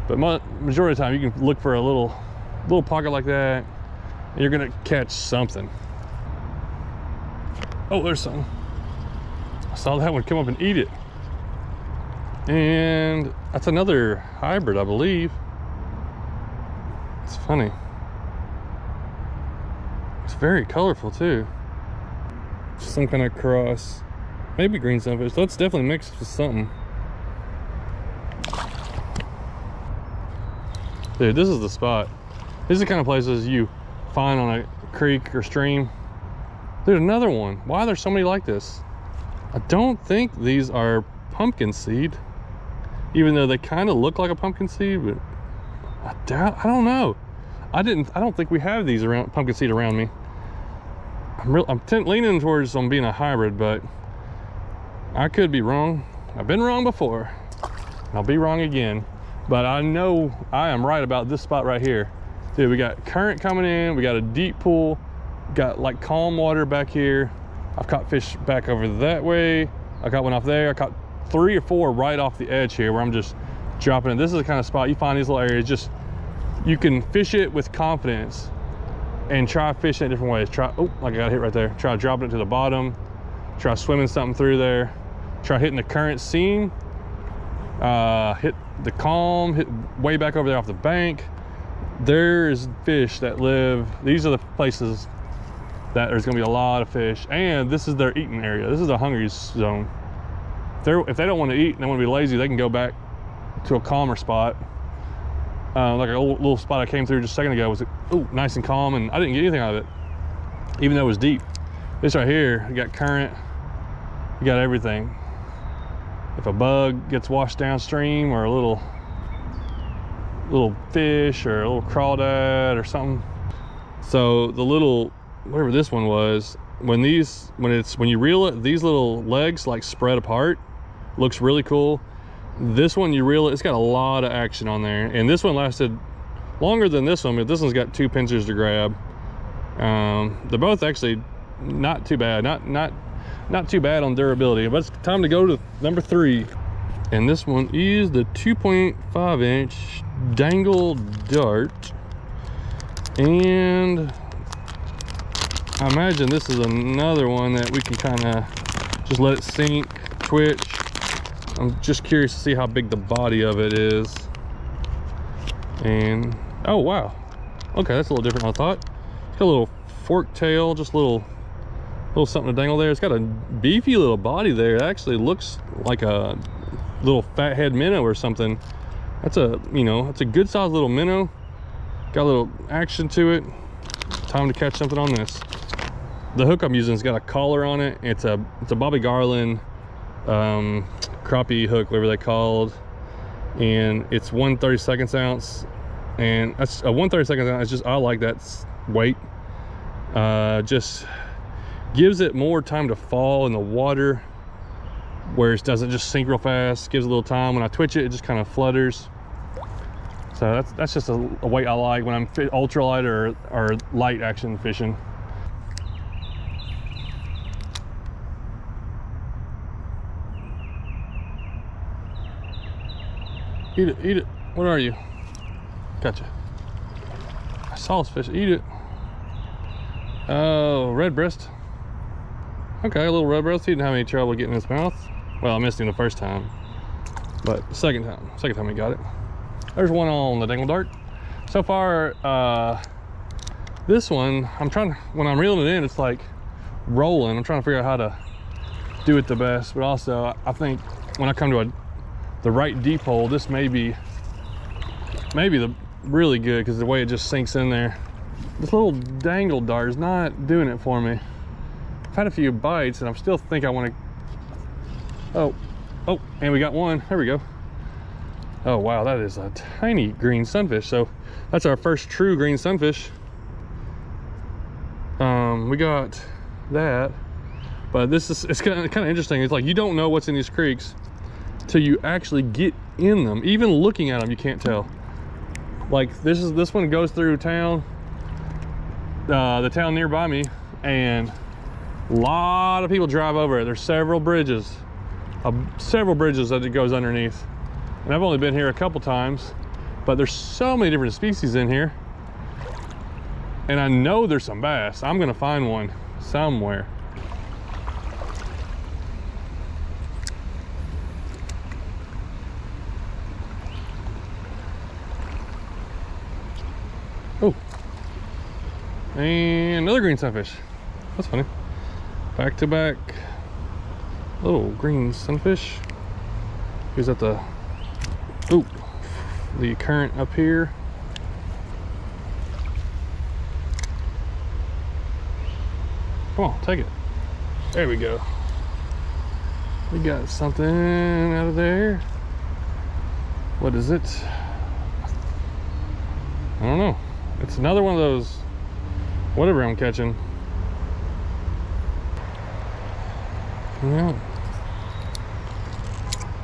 but majority of the time you can look for a little pocket like that and you're gonna catch something. Oh, there's something. I saw that one come up and eat it. And that's another hybrid, I believe. It's funny. It's very colorful too. Some kind of cross, maybe green sunfish. That's definitely mixed with something. Dude, this is the spot. This is the kind of places you find on a creek or stream. There's another one. Why are there so many like this? I don't think these are pumpkin seed, even though they kind of look like a pumpkin seed, but I don't know. I don't think we have these around, pumpkin seed around me. I'm leaning towards them being a hybrid, but I could be wrong. I've been wrong before. I'll be wrong again, but I know I am right about this spot right here. Dude, we got current coming in, we got a deep pool, got like calm water back here. I've caught fish back over that way. I caught one off there. I caught 3 or 4 right off the edge here where I'm just dropping it. This is the kind of spot you find these little areas, just you can fish it with confidence and try fishing it different ways. Try, oh, like I got hit right there. Try dropping it to the bottom. Try swimming something through there. Try hitting the current seam. Hit the calm, hit way back over there off the bank. There's fish that live, these are the places that there's gonna be a lot of fish, and this is their eating area. This is the hungry zone. If they don't want to eat and they want to be lazy, they can go back to a calmer spot. Like a little spot I came through just a second ago was nice and calm, and I didn't get anything out of it, even though it was deep. This right here, you got current, you got everything. If a bug gets washed downstream, or a little fish, or a little crawdad or something. So the little, whatever this one was, when you reel it, these little legs like spread apart, looks really cool. This one, you reel it, it's got a lot of action on there, and this one lasted longer than this one, but this one's got 2 pinchers to grab. They're both actually not too bad, not too bad on durability. But it's time to go to number 3, and this one is the 2.5 inch dangle dart, and I imagine this is another one that we can kind of just let it sink, twitch. I'm just curious to see how big the body of it is. And oh wow, okay, that's a little different than I thought. It's got a little fork tail, just a little something to dangle there. It's got a beefy little body there. It actually looks like a little fathead minnow or something. That's a, it's a good sized little minnow. Got a little action to it. Time to catch something on this. The hook I'm using has got a collar on it. It's a Bobby Garland crappie hook, whatever they called, and it's 1/32 ounce, and that's a 1/32 ounce. It's just, I like that weight. Just gives it more time to fall in the water, where it doesn't just sink real fast. Gives it a little time. When I twitch it, it just kind of flutters. So that's just a weight I like when I'm ultralight or light action fishing. Eat it, eat it. What are you? Gotcha. I saw this fish. Eat it. Oh, red breast. Okay, a little red breast. He didn't have any trouble getting in his mouth. Well, I missed him the first time, but the second time he got it. There's one on the dangle dart. So far, this one, when I'm reeling it in, it's like rolling. I'm trying to figure out how to do it the best, but also I think when I come to the right deep hole, this may be the really good, because the way it just sinks in there. This little dangle dart is not doing it for me. I've had a few bites and I still think I want to, oh, and we got one. There we go. Oh wow, that is a tiny green sunfish. So that's our first true green sunfish. We got that, but it's kind of interesting. It's like you don't know what's in these creeks. till you actually get in them. Even looking at them, you can't tell. Like this one goes through town, the town nearby me, and a lot of people drive over it. There's several bridges that it goes underneath. And I've only been here a couple times, but there's so many different species in here. And I know there's some bass. I'm gonna find one somewhere. Oh, and another green sunfish. That's funny. Back to back little green sunfish. He's at the current up here. Come on, take it. There we go. We got something out of there. What is it? I don't know. It's another one of those, whatever I'm catching. Yeah.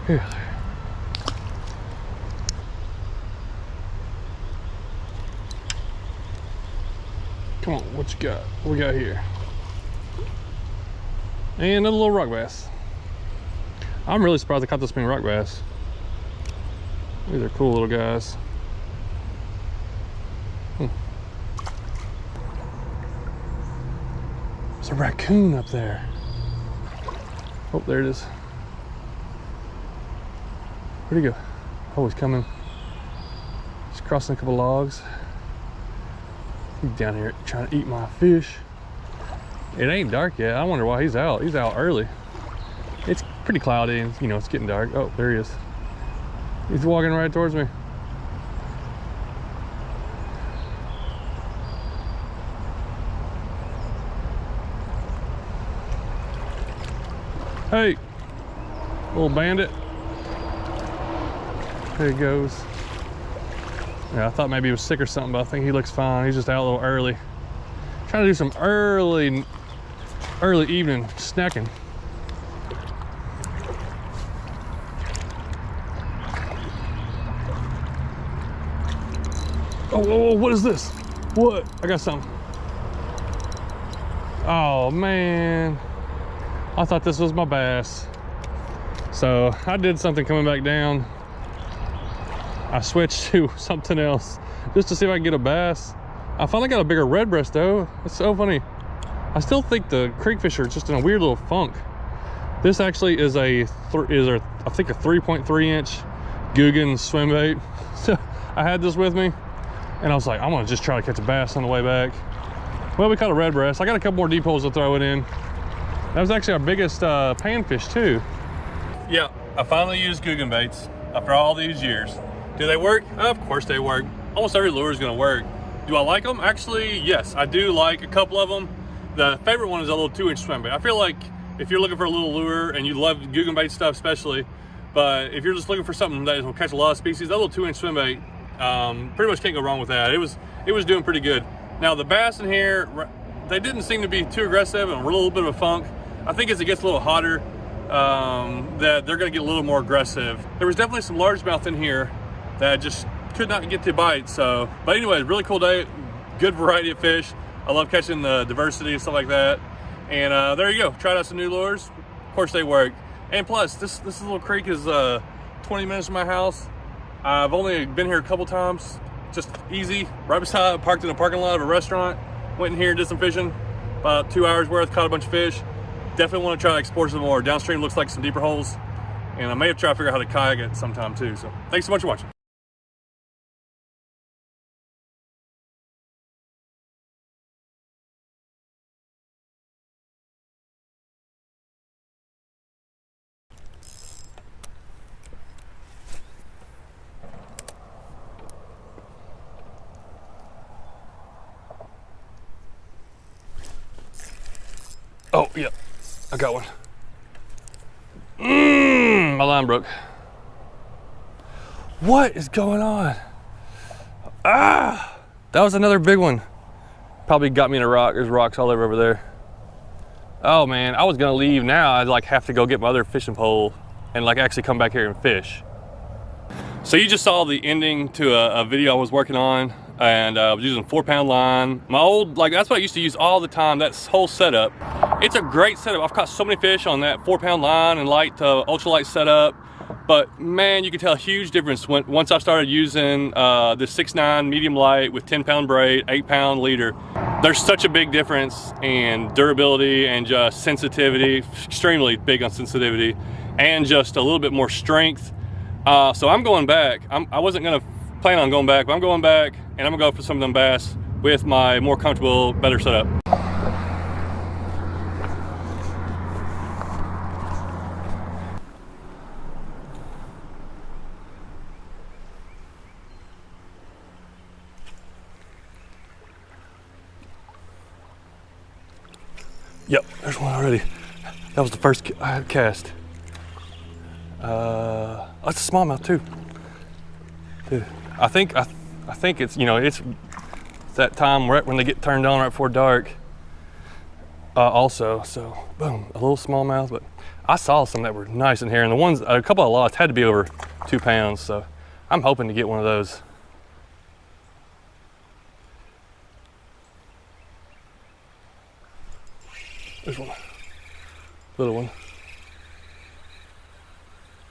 Here. Come on, what you got? What we got here? And another little rock bass. I'm really surprised I caught this many rock bass. These are cool little guys. There's a raccoon up there. Oh, there it is. Where'd he go? Oh, he's coming. He's crossing a couple logs. He's down here trying to eat my fish. It ain't dark yet. I wonder why he's out. He's out early. It's pretty cloudy and, you know, it's getting dark. Oh, there he is. He's walking right towards me. Hey, little bandit. There he goes. Yeah, I thought maybe he was sick or something, but I think he looks fine. He's just out a little early. Trying to do some early evening snacking. Oh, what is this? What? I got something. Oh man, I thought this was my bass. So I did something coming back down. I switched to something else just to see if I can get a bass. I finally got a bigger red breast though. It's so funny. I still think the creek fish are just in a weird little funk. This actually is I think a 3.3 inch Googan swim bait. So I had this with me and I was like, I'm gonna just try to catch a bass on the way back. Well, we caught a red breast. I got a couple more deep holes to throw it in. That was actually our biggest panfish too. Yeah, I finally used Googan baits after all these years. Do they work? Of course they work. Almost every lure is gonna work. Do I like them? Actually, yes, I do like a couple of them. The favorite one is a little 2-inch swim bait. I feel like if you're looking for a little lure and you love Googan bait stuff especially, but if you're just looking for something that will catch a lot of species, that little 2-inch swim bait, pretty much can't go wrong with that. It was doing pretty good. Now the bass in here, they didn't seem to be too aggressive and a little bit of a funk. I think as it gets a little hotter, that they're gonna get a little more aggressive. There was definitely some largemouth in here that just could not get to bite. So, but anyway, really cool day, good variety of fish. I love catching the diversity and stuff like that. And there you go, tried out some new lures. Of course they work. And plus, this little creek is 20 minutes from my house. I've only been here a couple times, just easy, right beside, parked in a parking lot of a restaurant, went in here and did some fishing, about 2 hours worth, caught a bunch of fish. Definitely want to try to explore some more. Downstream looks like some deeper holes, and I may have tried to figure out how to kayak it sometime too. So thanks so much for watching. Oh, yeah, I got one. My line broke. What is going on? Ah, that was another big one. Probably got me in a rock. There's rocks all over there. Oh man, I was gonna leave now. I'd like have to go get my other fishing pole and like actually come back here and fish. So you just saw the ending to a video I was working on, and I was using 4-pound line. My old, like, that's what I used to use all the time, that whole setup. It's a great setup. I've caught so many fish on that 4-pound line and light to ultralight setup. But man, you can tell a huge difference once I started using the 6.9 medium light with 10-pound braid, 8-pound leader. There's such a big difference in durability and just sensitivity, extremely big on sensitivity, and just a little bit more strength. So I'm going back. I wasn't gonna plan on going back, but I'm going back and I'm gonna go for some of them bass with my more comfortable, better setup. Yep, there's one already. That was the first I had cast. That's a smallmouth too. Dude, I think it's, you know, it's that time right when they get turned on right before dark. Also, so boom, a little smallmouth. But I saw some that were nice in here, and the ones, a couple I lost had to be over 2 pounds. So I'm hoping to get one of those. There's one, little one.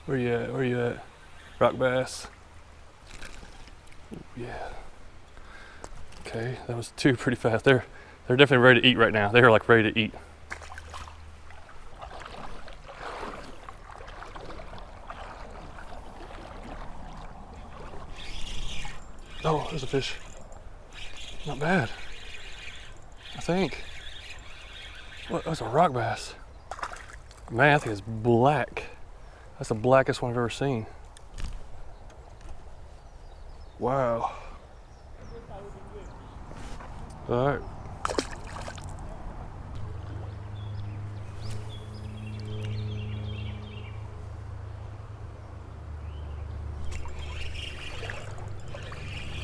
Where you at? Where you at? Rock bass. Ooh, yeah. Okay, that was 2 pretty fast. They're definitely ready to eat right now. They're like ready to eat. Oh, there's a fish. Not bad. I think. What? That's a rock bass. Man, I think it's black. That's the blackest one I've ever seen. Wow. All right.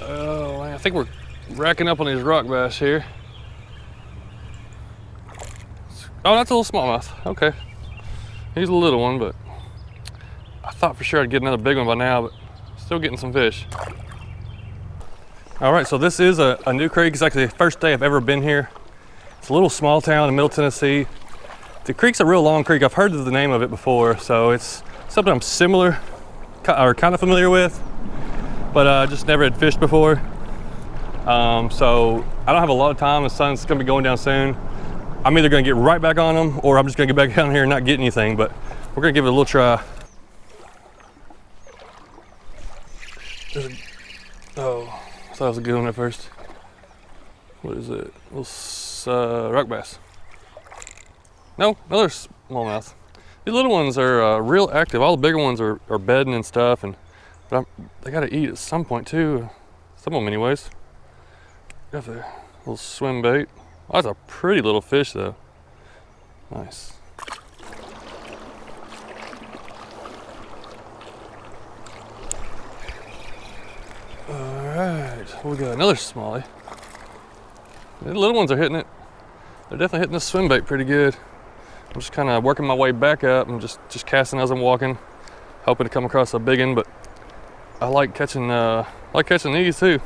Oh, man, I think we're racking up on these rock bass here. Oh, that's a little smallmouth. Okay. He's a little one, but I thought for sure I'd get another big one by now, but still getting some fish. All right, so this is a new creek. It's actually the first day I've ever been here. It's a little small town in Middle Tennessee. The creek's a real long creek. I've heard of the name of it before, so it's something I'm similar or kind of familiar with, but just never had fished before. So I don't have a lot of time. The sun's gonna be going down soon. I'm either gonna get right back on them, or I'm just gonna get back down here and not get anything, but we're gonna give it a little try. Oh, I thought it was a good one at first. What is it? A little rock bass. No, another smallmouth. These little ones are real active. All the bigger ones are bedding and stuff, but they gotta eat at some point too. Some of them anyways. Got there, little swim bait. Oh, that's a pretty little fish though. Nice. All right, we got another smallie. The little ones are hitting it. They're definitely hitting the swim bait pretty good. I'm just kind of working my way back up and just casting as I'm walking, hoping to come across a big one. But I like catching these too.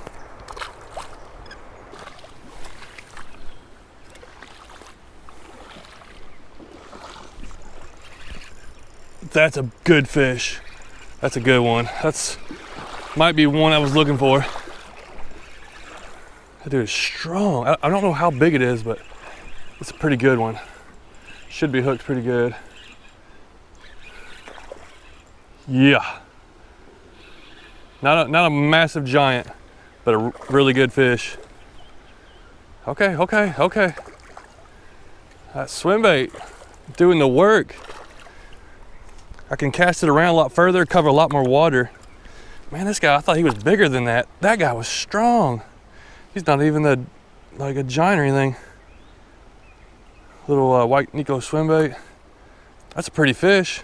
That's a good fish. That's a good one. That's might be one I was looking for. That dude is strong. I don't know how big it is, but it's a pretty good one. Should be hooked pretty good. Yeah. Not a massive giant, but a really good fish. Okay. That swim bait doing the work. I can cast it around a lot further, cover a lot more water. Man, this guy, I thought he was bigger than that. That guy was strong. He's not even like a giant or anything. Little white Nico swim bait. That's a pretty fish.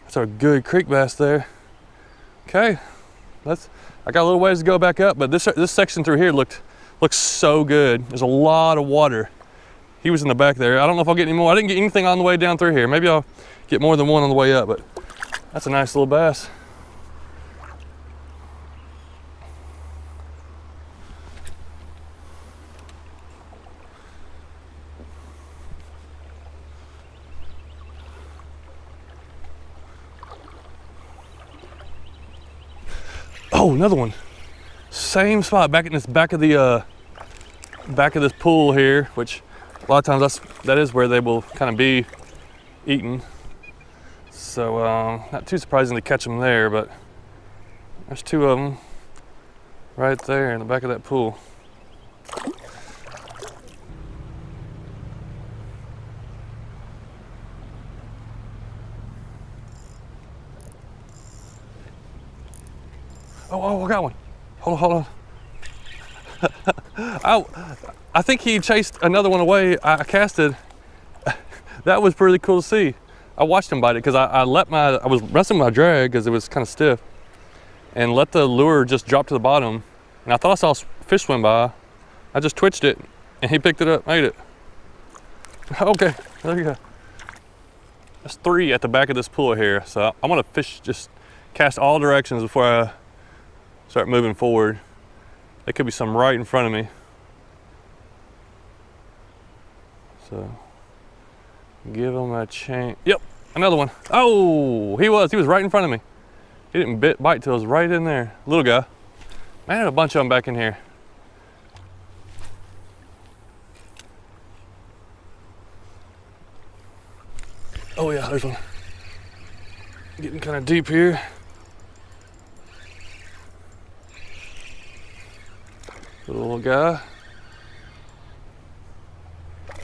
That's a good creek bass there. Okay, I got a little ways to go back up, but this section through here looks so good. There's a lot of water. He was in the back there. I don't know if I'll get any more. I didn't get anything on the way down through here. Maybe I'll get more than one on the way up, but That's a nice little bass. Oh, another one. Same spot, back in this back of this pool here, which a lot of times that is where they will kind of be eaten. So not too surprising to catch them there, but there's two of them right there in the back of that pool. Oh, I got one. Hold on. I think he chased another one away. I casted. That was pretty cool to see. I watched him bite it because I was resting my drag because it was kind of stiff, and let the lure just drop to the bottom. And I thought I saw a fish swim by. I just twitched it, and he picked it up, ate it. Okay, there you go. There's 3 at the back of this pool here, so I'm gonna just cast all directions before I start moving forward. There could be some right in front of me. So give him a chance. Yep, another one. Oh, he was right in front of me. He didn't bite till it was right in there. Little guy. Man, there's a bunch of them back in here. Oh yeah, there's one. Getting kind of deep here. Little guy.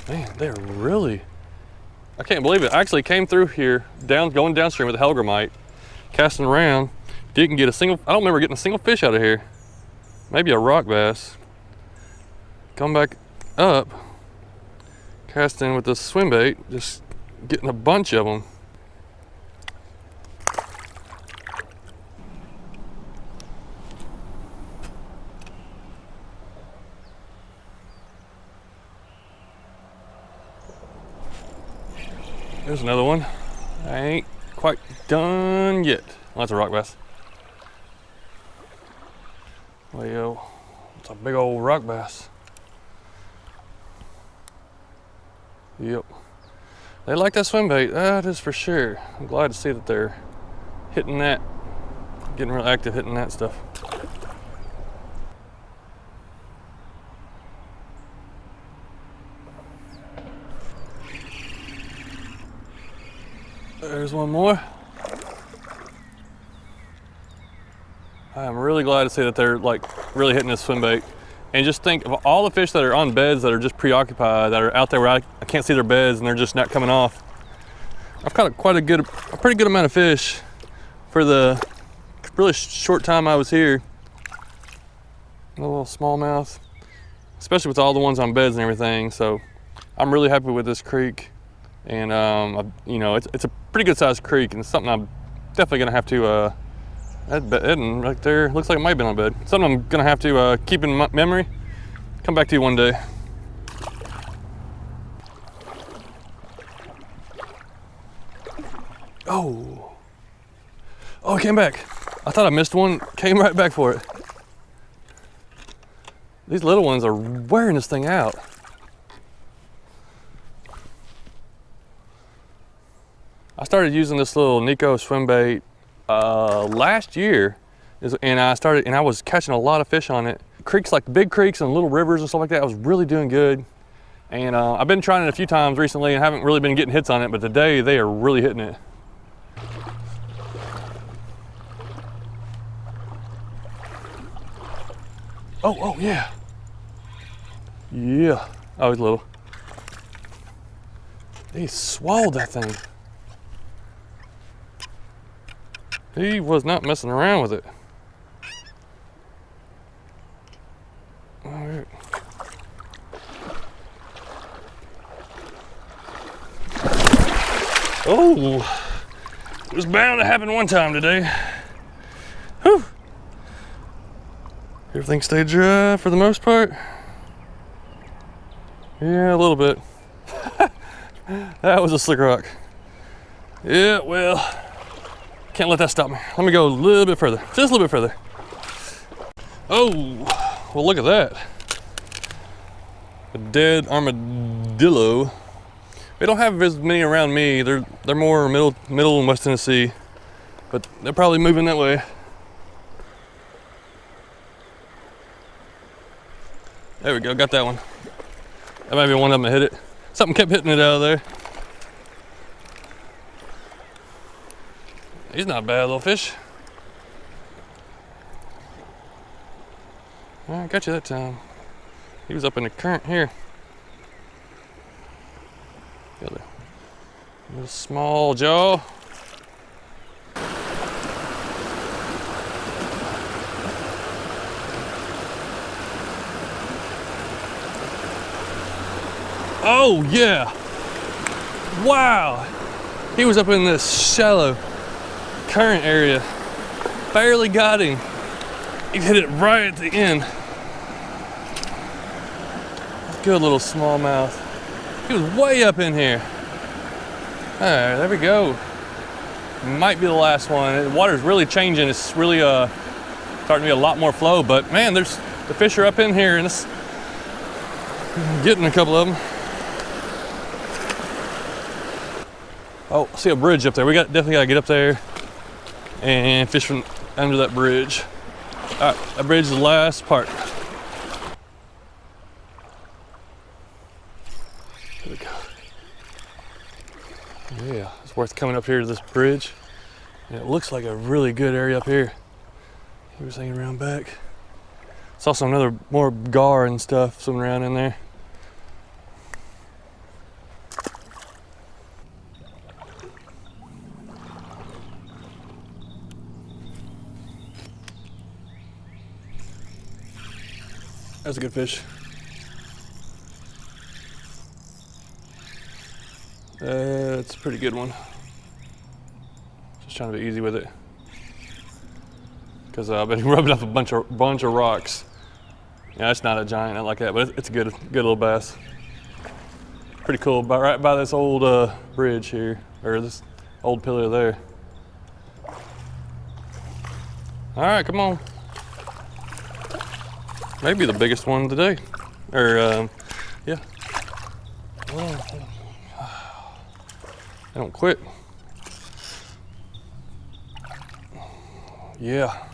Man, they're really, I can't believe it. I actually came through here, going downstream with a hellgrammite, casting around, didn't get a single, I don't remember getting a single fish out of here. Maybe a rock bass. Come back up, casting with the swim bait, just getting a bunch of them. There's another one. I ain't quite done yet. Well, that's a rock bass. Well, it's a big old rock bass. Yep. They like that swim bait, that is for sure. I'm glad to see that they're hitting that, getting real active hitting that stuff. There's one more. I am really glad to see that they're like really hitting this swim bait. And just think of all the fish that are on beds that are just preoccupied, that are out there where I can't see their beds and they're just not coming off. I've caught a pretty good amount of fish for the really short time I was here. A little smallmouth, especially with all the ones on beds and everything. So I'm really happy with this creek. And you know, it's a pretty good sized creek, and it's something I'm definitely gonna have to that bedding right there looks like it might have been on bed. Something I'm gonna have to keep in memory. Come back to you one day. Oh, it came back. I thought I missed one, came right back for it. These little ones are wearing this thing out. I started using this little Nico swim bait last year, and I was catching a lot of fish on it. Creeks, like big creeks and little rivers and stuff like that, I was really doing good. And I've been trying it a few times recently and haven't really been getting hits on it, but today they are really hitting it. Oh yeah. Yeah, oh, he's little. He swallowed that thing. He was not messing around with it. All right. Oh, it was bound to happen one time today. Whew. Everything stayed dry for the most part. Yeah, a little bit. That was a slick rock. Yeah, well, Can't let that stop me. Let me go a little bit further, just a little bit further. Oh, well, look at that. A dead armadillo. We don't have as many around me. They're more middle and West Tennessee, but they're probably moving that way. There we go, got that one. That might be one of them that hit it. Something kept hitting it out of there. He's not a bad little fish. All right, got you that time. He was up in the current here. Got a little small jaw. Oh yeah! Wow! He was up in this shallow current area. Barely got him. He hit it right at the end. Good little smallmouth. He was way up in here. All right, there we go. Might be the last one. The water's really changing. It's really starting to be a lot more flow. But man, the fish are up in here, and it's getting a couple of them. Oh, I see a bridge up there. We definitely gotta get up there and fish from under that bridge. All right, that bridge is the last part. There we go. Yeah, it's worth coming up here to this bridge. And it looks like a really good area up here. He was hanging around back. Saw some more gar and stuff swimming around in there. That's a good fish. That's a pretty good one. Just trying to be easy with it, because I've been rubbing up a bunch of rocks. Yeah, it's not a giant, not like that, but it's a good little bass. Pretty cool. Right by this old bridge here, or this old pillar there. All right, come on. Maybe the biggest one today, or yeah. Oh, I don't quit. Yeah,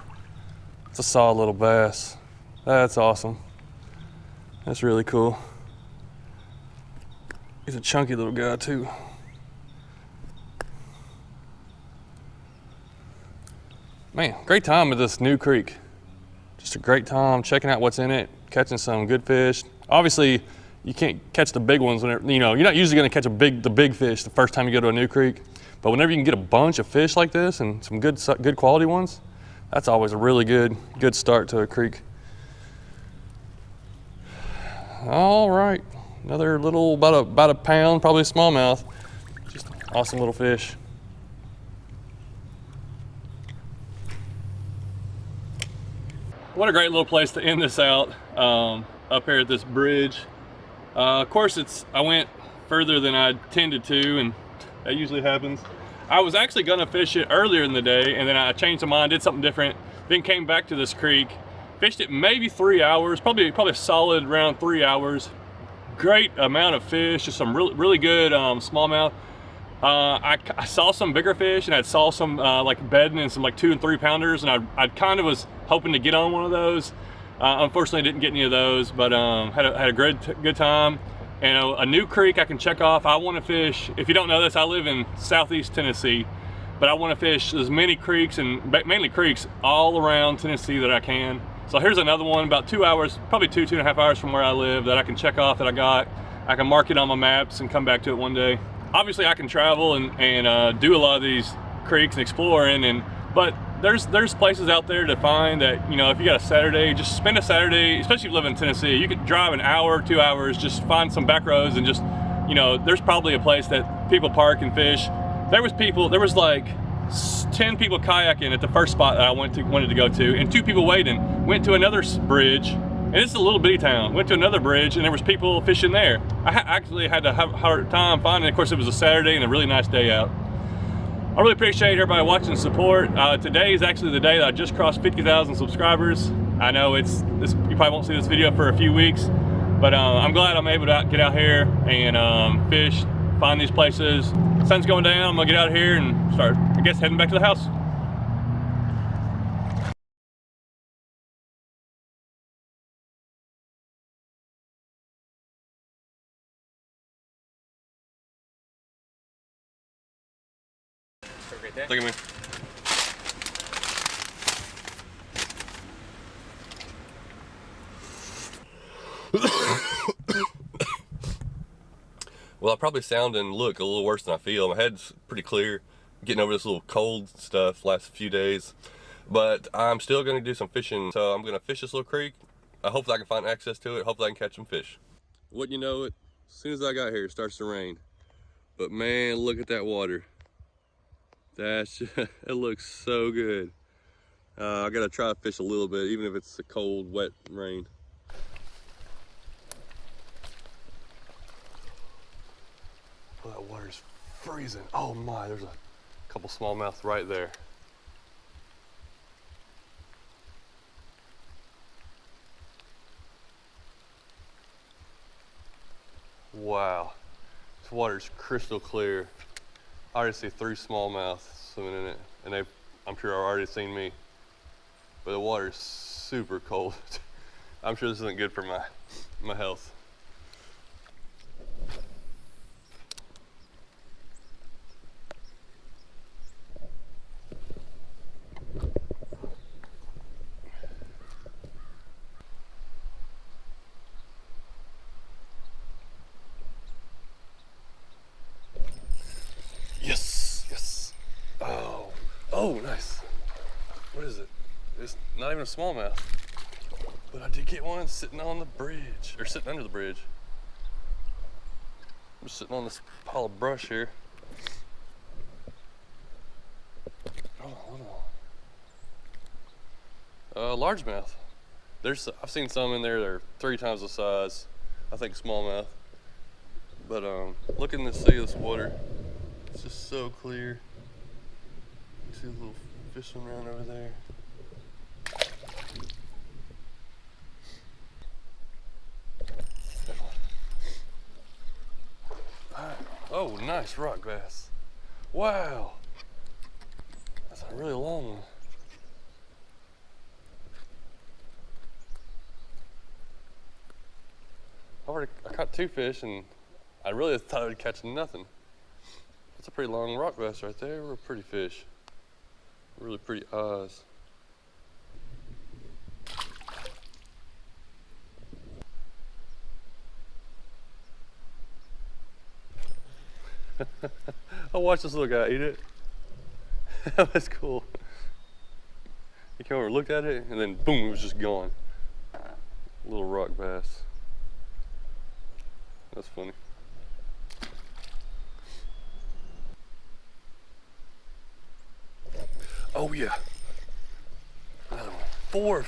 it's a solid little bass. That's awesome. That's really cool. He's a chunky little guy too. Man, great time at this new creek. Just a great time checking out what's in it, catching some good fish. Obviously, you can't catch the big ones whenever, you're not usually gonna catch the big fish the first time you go to a new creek. But whenever you can get a bunch of fish like this and some good quality ones, that's always a really good start to a creek. All right, another little, about a pound, probably smallmouth. Just awesome little fish. What a great little place to end this out, up here at this bridge. Of course, I went further than I intended to, and that usually happens. I was actually gonna fish it earlier in the day, and then I changed my mind, did something different, then came back to this creek, fished it maybe 3 hours, probably a solid around 3 hours. Great amount of fish, just some really good smallmouth. I saw some bigger fish, and I saw some like bedding and some like 2 and 3 pounders, and I kind of was hoping to get on one of those. Unfortunately, I didn't get any of those, but had a good time. And a new creek I can check off. I want to fish. If you don't know this, I live in southeast Tennessee, but I want to fish as many creeks, and mainly creeks, all around Tennessee that I can. So here's another one about 2 hours, probably 2.5 hours from where I live, that I can check off that I got. I can mark it on my maps and come back to it one day. Obviously, I can travel and do a lot of these creeks and exploring, but there's places out there to find that, if you got a Saturday, just spend a Saturday, especially if you live in Tennessee. You could drive an hour, 2 hours, just find some back roads, and just, there's probably a place that people park and fish. There was like 10 people kayaking at the first spot that I wanted to go to, and 2 people waiting. Went to another bridge, and it's a little bitty town. Went to another bridge, and there was people fishing there. I actually had to have a hard time finding it. Of course, it was a Saturday and a really nice day out. I really appreciate everybody watching and support. Today is actually the day that I just crossed 50,000 subscribers. I know you probably won't see this video for a few weeks, but I'm glad I'm able to get out here and fish, find these places. Sun's going down, I'm gonna get out of here and start, I guess, heading back to the house. Look at me. Well, I probably sound and look a little worse than I feel. My head's pretty clear. Getting over this little cold stuff last few days. But I'm still going to do some fishing. So I'm going to fish this little creek. Hopefully I can find access to it. Hopefully I can catch some fish. Wouldn't you know it, as soon as I got here, it starts to rain. But man, look at that water. That's just, it looks so good. I got to try to fish a little bit, even if it's a cold, wet rain. Oh, that water's freezing. Oh my, there's a couple smallmouth right there. Wow, this water's crystal clear. I already see 3 smallmouth swimming in it, and I'm sure have already seen me. But the water's super cold. I'm sure this isn't good for my health. Yes. Oh, nice. What is it? It's not even a smallmouth. But I did get one sitting on the bridge, or sitting under the bridge. I'm just sitting on this pile of brush here. Hold on. Largemouth. I've seen some in there that are 3 times the size. I think smallmouth. But looking to see this water, it's just so clear. You see the little fish swimming around over there. Oh, nice rock bass. Wow. That's a really long one. I caught 2 fish and I really thought I would catch nothing. That's a pretty long rock bass right there. We're a pretty fish. Really pretty eyes. I'll watch this little guy eat it. That's cool. He came over, looked at it, and then boom, it was just gone. Little rock bass. That's funny. Oh yeah. Another one. 4.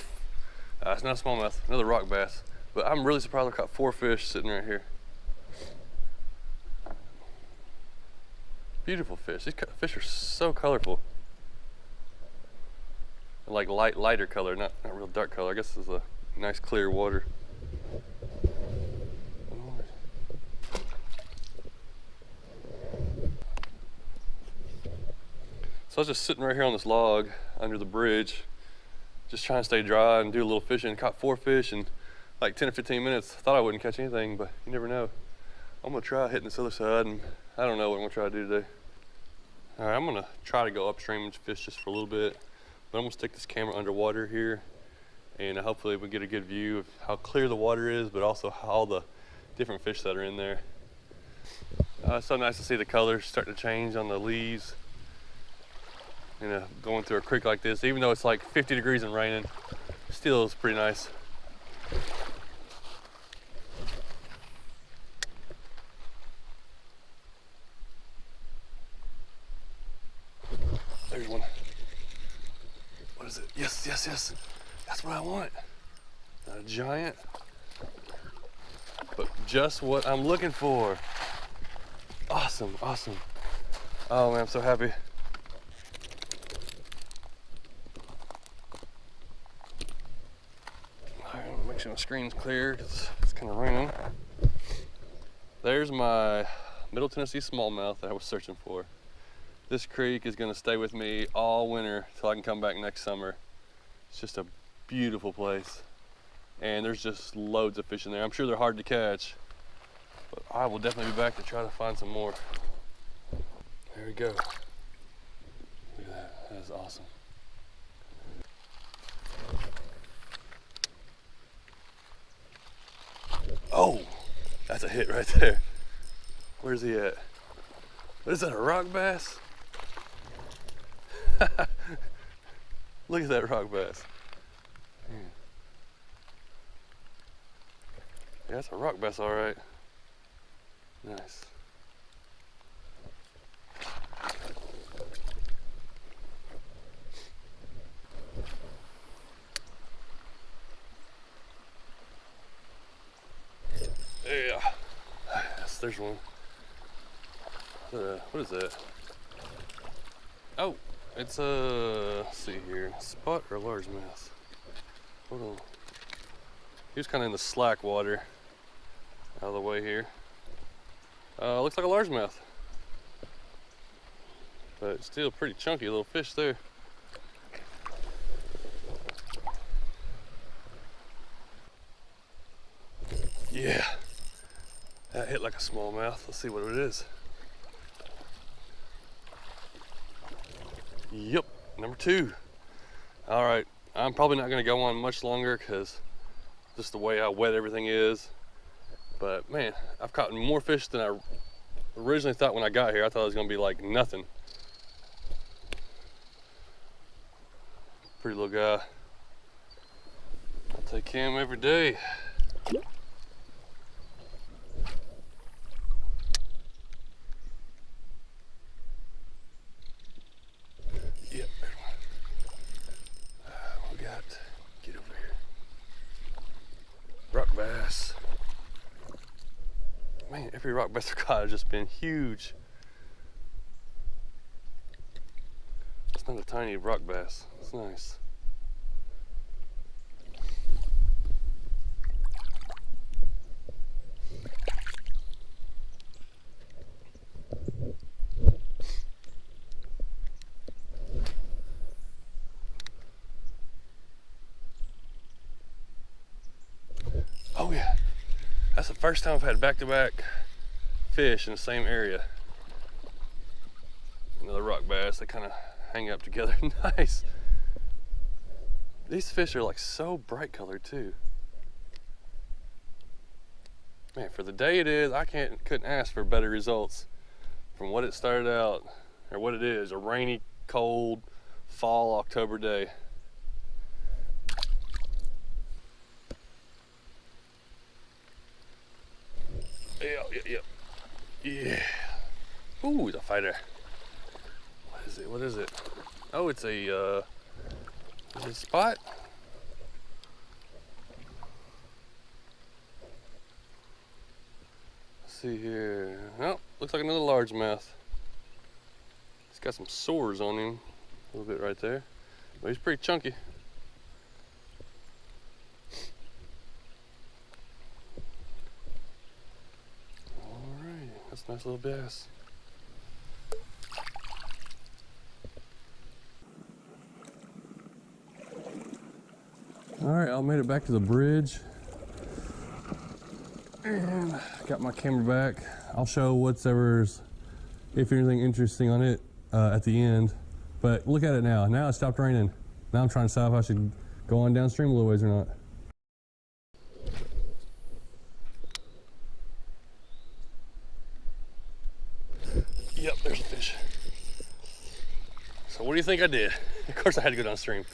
It's not a smallmouth, another rock bass. But I'm really surprised I caught 4 fish sitting right here. Beautiful fish. These fish are so colorful. Like lighter color, not real dark color. I guess this is a nice clear water. So I was just sitting right here on this log under the bridge, just trying to stay dry and do a little fishing. Caught 4 fish in like 10 or 15 minutes. Thought I wouldn't catch anything, but you never know. I'm gonna try hitting this other side, and I don't know what I'm gonna try to do today. All right, I'm gonna try to go upstream and fish just for a little bit, but I'm gonna stick this camera underwater here, and hopefully we get a good view of how clear the water is, but also how the different fish that are in there. It's so nice to see the colors starting to change on the leaves. Going through a creek like this, even though it's like 50 degrees and raining, still is pretty nice. There's one. What is it? Yes. That's what I want. Not a giant, but just what I'm looking for. Awesome. Oh man, I'm so happy. Make sure my screen's clear because it's kind of raining. There's my Middle Tennessee smallmouth that I was searching for. This creek is going to stay with me all winter till I can come back next summer. It's just a beautiful place, and there's just loads of fish in there. I'm sure they're hard to catch, but I will definitely be back to try to find some more. There we go. Look at that. That is awesome. Oh, that's a hit right there. Where's he at? What is that, a rock bass? Look at that rock bass. Man. Yeah, that's a rock bass, all right. Nice. Yeah. Yes, there's one. What is that? Oh, it's a, let's see here, spot or largemouth? Hold on. He was kind of in the slack water out of the way here. Looks like a largemouth, but still pretty chunky little fish there. Yeah, that hit like a smallmouth. Let's see what it is. Yep, number 2. All right, I'm probably not gonna go on much longer because just the way how wet everything is. But man, I've caught more fish than I originally thought when I got here. I thought it was gonna be like nothing. Pretty little guy. I'll take him every day. Rock bass. Man, every rock bass I've caught has just been huge. It's not a tiny rock bass. It's nice. Oh yeah, that's the first time I've had back-to-back fish in the same area. Another rock bass, they kind of hang up together. Nice. These fish are like so bright colored too. Man, for the day it is, I couldn't ask for better results from what it started out, or what it is, a rainy, cold, fall October day. Yeah. Ooh, he's a fighter. What is it? What is it? Oh, it's a, is it a spot? Let's see here. Oh, looks like another largemouth. He's got some sores on him. A little bit right there. But he's pretty chunky. That's a nice little bass. All right, I made it back to the bridge and got my camera back. I'll show whatever's, if anything interesting on it at the end. But look at it now. Now it stopped raining. Now I'm trying to decide if I should go on downstream a little ways or not. Yep, there's a fish. So what do you think I did? Of course I had to go downstream.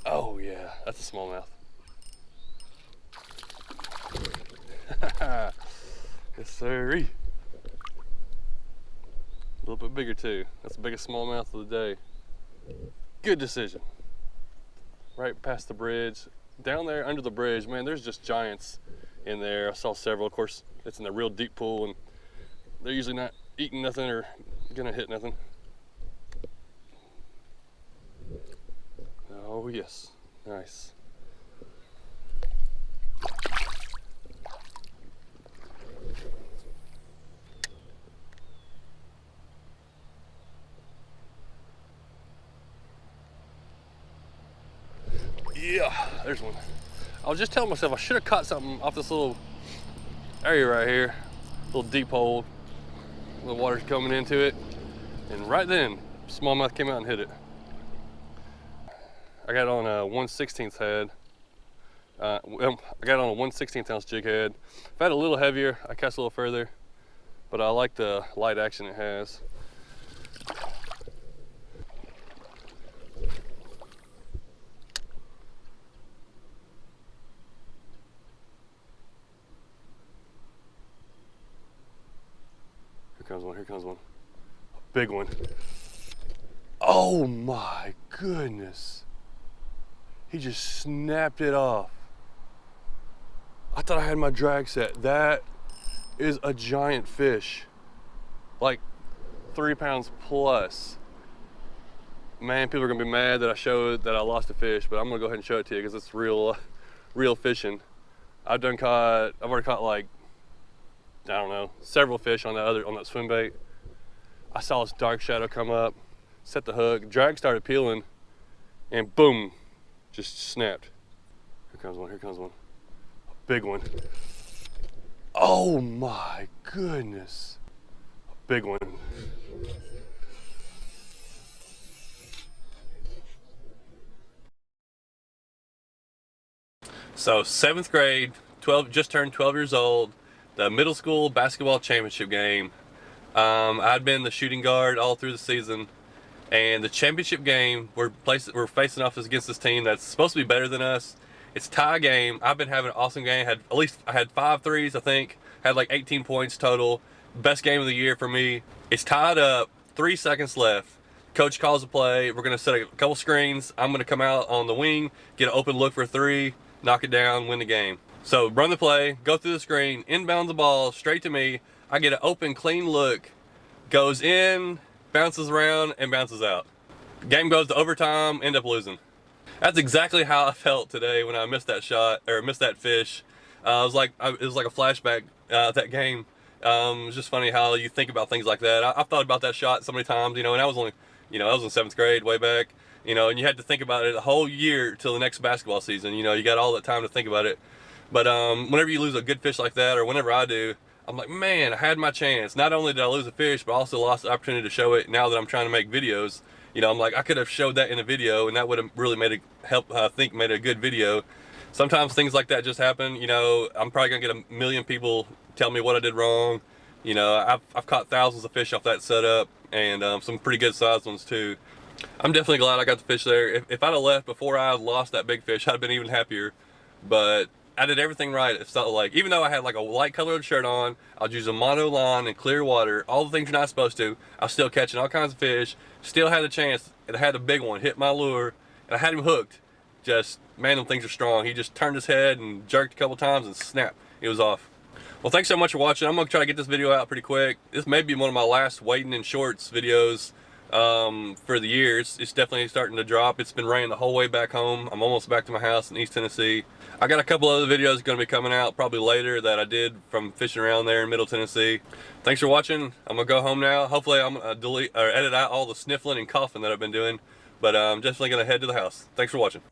Oh yeah, that's a smallmouth. Yes, sirree. A little bit bigger too. That's the biggest smallmouth of the day. Good decision. Right past the bridge. Down there under the bridge, man, there's just giants in there. I saw several. Of course, it's in a real deep pool and they're usually not eating nothing or gonna hit nothing. Oh Oh yes, nice. Yeah, there's one. I was just telling myself I should have caught something off this little area right here. Little deep hole. The water's coming into it. And right then, smallmouth came out and hit it. I got it on a 1/16 head. I got it on a 1/16 ounce jig head. If I had a little heavier, I cast a little further, but I like the light action it has. Here comes one, here comes one. A big one. Oh my goodness. He just snapped it off. I thought I had my drag set. That is a giant fish. Like 3 pounds plus. Man, people are gonna be mad that I showed that I lost a fish, but I'm gonna go ahead and show it to you because it's real fishing. I've already caught like, I don't know, several fish on that swim bait. I saw this dark shadow come up, set the hook, drag started peeling, and boom, just snapped. Here comes one, here comes one. A big one. Oh my goodness. A big one. So 7th grade, just turned 12 years old, the middle school basketball championship game. I'd been the shooting guard all through the season, and the championship game, we're facing off against this team that's supposed to be better than us. It's tie game. I've been having an awesome game. I had 5 threes, I think. Had like 18 points total. Best game of the year for me. It's tied up, 3 seconds left. Coach calls a play. We're gonna set a couple screens. I'm gonna come out on the wing, get an open look for a 3, knock it down, win the game. So run the play, go through the screen, inbound the ball straight to me. I get an open, clean look, goes in, bounces around, and bounces out. Game goes to overtime, end up losing. That's exactly how I felt today when I missed that shot, or missed that fish. It was like a flashback, that game. It's just funny how you think about things like that. I've thought about that shot so many times, and I was only, I was in 7th grade, way back, and you had to think about it a whole year till the next basketball season. You got all that time to think about it. But whenever you lose a good fish like that, or whenever I do, I'm like, man, I had my chance. Not only did I lose a fish, but I also lost the opportunity to show it now that I'm trying to make videos. I'm like, I could have showed that in a video, and that would have really made a good video. Sometimes things like that just happen. I'm probably gonna get a million people tell me what I did wrong. I've caught thousands of fish off that setup, and some pretty good sized ones too. I'm definitely glad I got the fish there. If I'd have left before I lost that big fish, I'd have been even happier. But I did everything right. It felt like, even though I had like a light colored shirt on, I was using mono line and clear water, all the things you're not supposed to, I was still catching all kinds of fish, still had a chance, and I had a big one hit my lure, and I had him hooked. Just, man, them things are strong. He just turned his head and jerked a couple times and snap, it was off. Well, thanks so much for watching. I'm gonna try to get this video out pretty quick. This may be one of my last wading in shorts videos for the year. It's definitely starting to drop. It's been raining the whole way back home. I'm almost back to my house in East Tennessee. I got a couple other videos going to be coming out probably later that I did from fishing around there in Middle Tennessee. Thanks for watching. I'm gonna go home now. Hopefully I'm gonna delete or edit out all the sniffling and coughing that I've been doing, but I'm definitely gonna head to the house. Thanks for watching.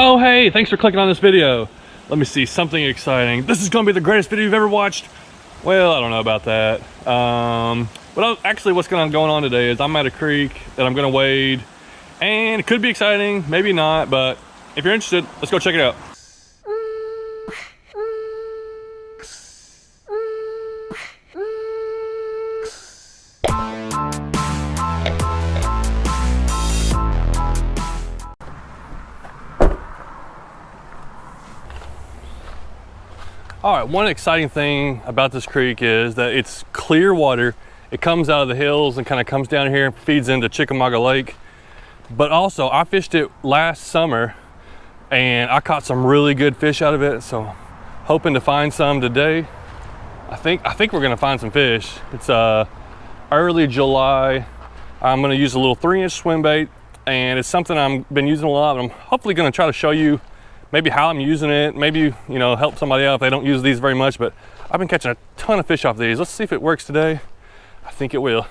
Oh, hey, thanks for clicking on this video. Let me see, something exciting. This is gonna be the greatest video you've ever watched. Well, I don't know about that. But actually what's going on today is I'm at a creek that I'm gonna wade, and it could be exciting, maybe not, but if you're interested, let's go check it out. All right, one exciting thing about this creek is that it's clear water. It comes out of the hills and kind of comes down here and feeds into Chickamauga Lake. But also, I fished it last summer and I caught some really good fish out of it. So hoping to find some today. I think we're gonna find some fish. It's early July. I'm gonna use a little 3-inch swim bait, and it's something I've been using a lot. I'm hopefully gonna try to show you maybe how I'm using it, maybe, you know, help somebody out if they don't use these very much, but I've been catching a ton of fish off these. Let's see if it works today. I think it will.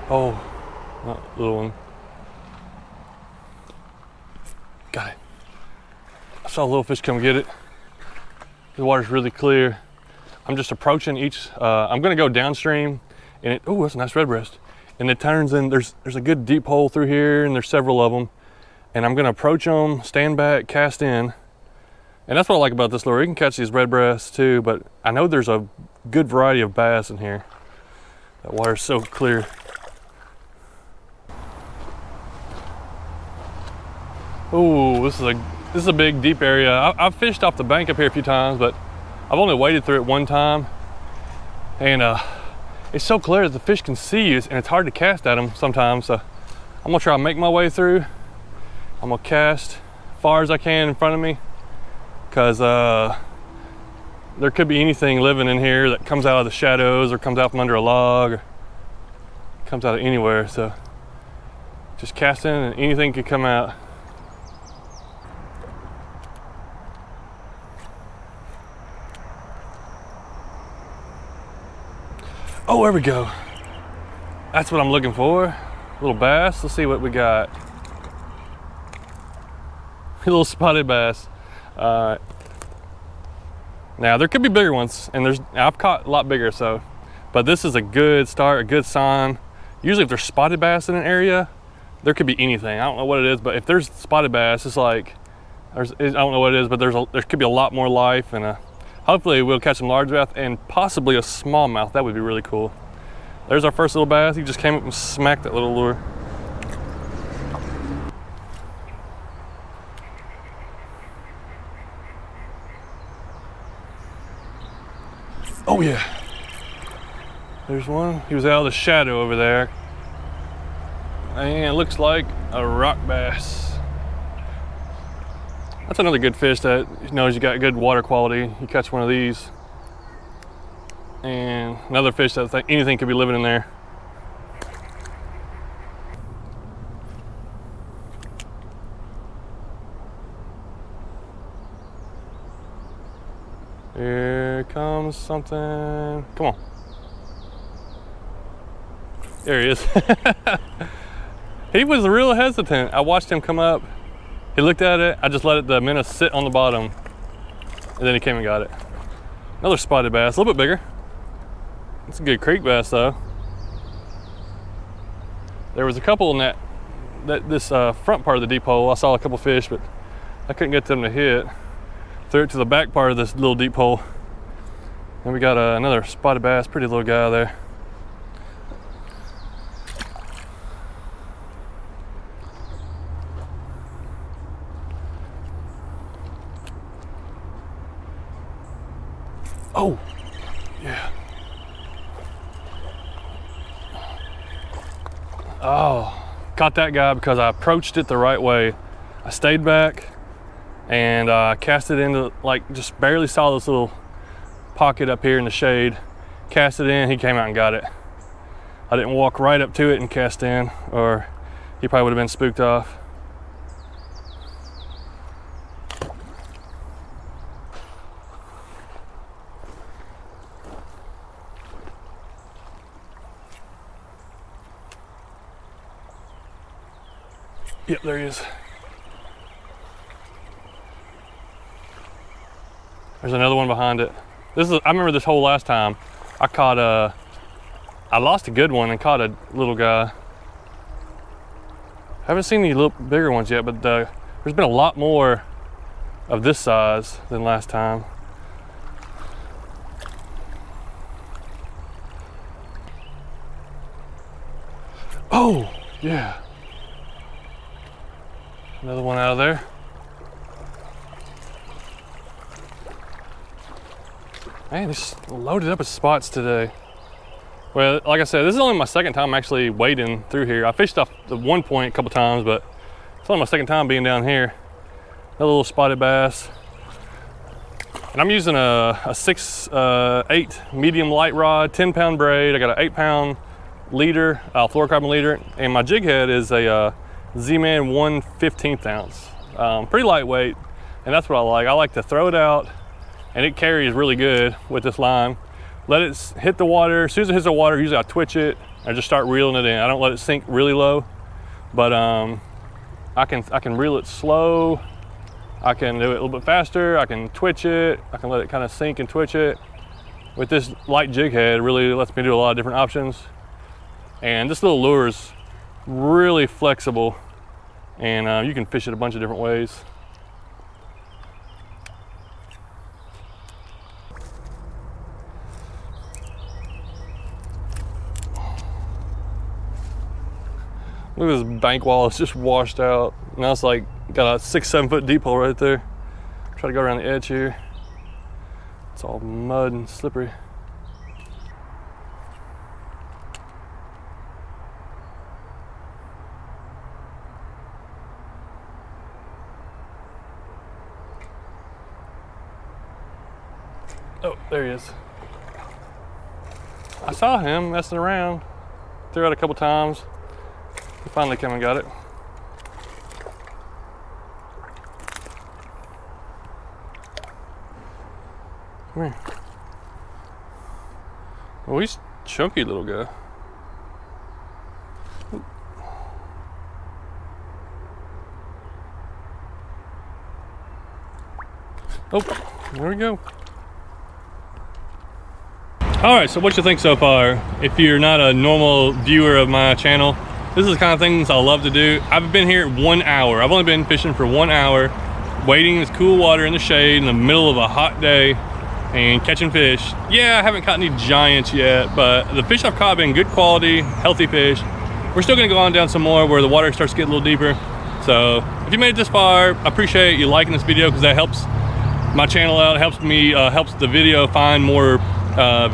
Oh, not a little one. Got it. I saw a little fish come get it. The water's really clear. I'm just approaching each, I'm gonna go downstream, and oh, that's a nice redbreast. And it turns in, there's a good deep hole through here, and there's several of them. And I'm gonna approach them, stand back, cast in. And that's what I like about this lure. You can catch these redbreasts too, but I know there's a good variety of bass in here. That water's so clear. Oh, this is a big deep area. I've fished off the bank up here a few times, but I've only waded through it one time. And it's so clear that the fish can see you, and it's hard to cast at them sometimes. So I'm gonna try to make my way through. I'm gonna cast as far as I can in front of me, because there could be anything living in here that comes out of the shadows or comes out from under a log or comes out of anywhere. So just cast in and anything could come out. Oh, there we go. That's what I'm looking for. A little bass. Let's see what we got. A little spotted bass. Now there could be bigger ones, and I've caught a lot bigger, so. But this is a good start, a good sign. Usually if there's spotted bass in an area, there could be anything. I don't know what it is, but if there's spotted bass, it's like, I don't know what it is, but there could be a lot more life, and hopefully we'll catch some largemouth and possibly a smallmouth. That would be really cool. There's our first little bass. He just came up and smacked that little lure. Oh yeah. There's one. He was out of the shadow over there. And it looks like a rock bass. That's another good fish that knows you got good water quality. You catch one of these. And another fish that anything could be living in there. Here comes something. Come on. There he is. He was real hesitant. I watched him come up. He looked at it. I just let the minnow sit on the bottom, and then he came and got it. Another spotted bass, a little bit bigger. It's a good creek bass though. There was a couple in this front part of the deep hole. I saw a couple fish, but I couldn't get them to hit. Threw it to the back part of this little deep hole. And we got another spotted bass, pretty little guy there. Oh, yeah. Oh, caught that guy because I approached it the right way. I stayed back and cast it into, like, just barely saw this little pocket up here in the shade. Cast it in, he came out and got it. I didn't walk right up to it and cast in, or he probably would have been spooked off. Yep, there he is. There's another one behind it. I remember this hole last time. I caught I lost a good one and caught a little guy. Haven't seen any little bigger ones yet, but there's been a lot more of this size than last time. Oh, yeah. Another one out of there. Man, this is loaded up with spots today. Well, like I said, this is only my second time actually wading through here. I fished off the one point a couple times, but it's only my second time being down here. Another little spotted bass. And I'm using a 6'8" medium light rod, 10-pound braid. I got an 8-pound leader, fluorocarbon leader, and my jig head is a Z-Man 1/15 ounce. Pretty lightweight, and that's what I like. I like to throw it out, and it carries really good with this line. Let it hit the water. As soon as it hits the water, usually I twitch it and just start reeling it in. I don't let it sink really low, but I can reel it slow. I can do it a little bit faster. I can twitch it. I can let it kind of sink and twitch it. With this light jig head, it really lets me do a lot of different options. And this little lure is really flexible, and you can fish it a bunch of different ways. Look at this bank wall, it's just washed out. Now it's like got a 6-7 foot deep hole right there. Try to go around the edge here. It's all mud and slippery. Oh, there he is. I saw him messing around. Threw it a couple times. He finally came and got it. Come here. Oh, he's a chunky little guy. Oh, there we go. All right, so what you think so far? If you're not a normal viewer of my channel, this is the kind of things I love to do. I've been here 1 hour. I've only been fishing for 1 hour, wading in this cool water in the shade in the middle of a hot day and catching fish. Yeah, I haven't caught any giants yet, but the fish I've caught have been good quality, healthy fish. We're still gonna go on down some more where the water starts to get a little deeper. So if you made it this far, I appreciate you liking this video because that helps my channel out, helps me, helps the video find more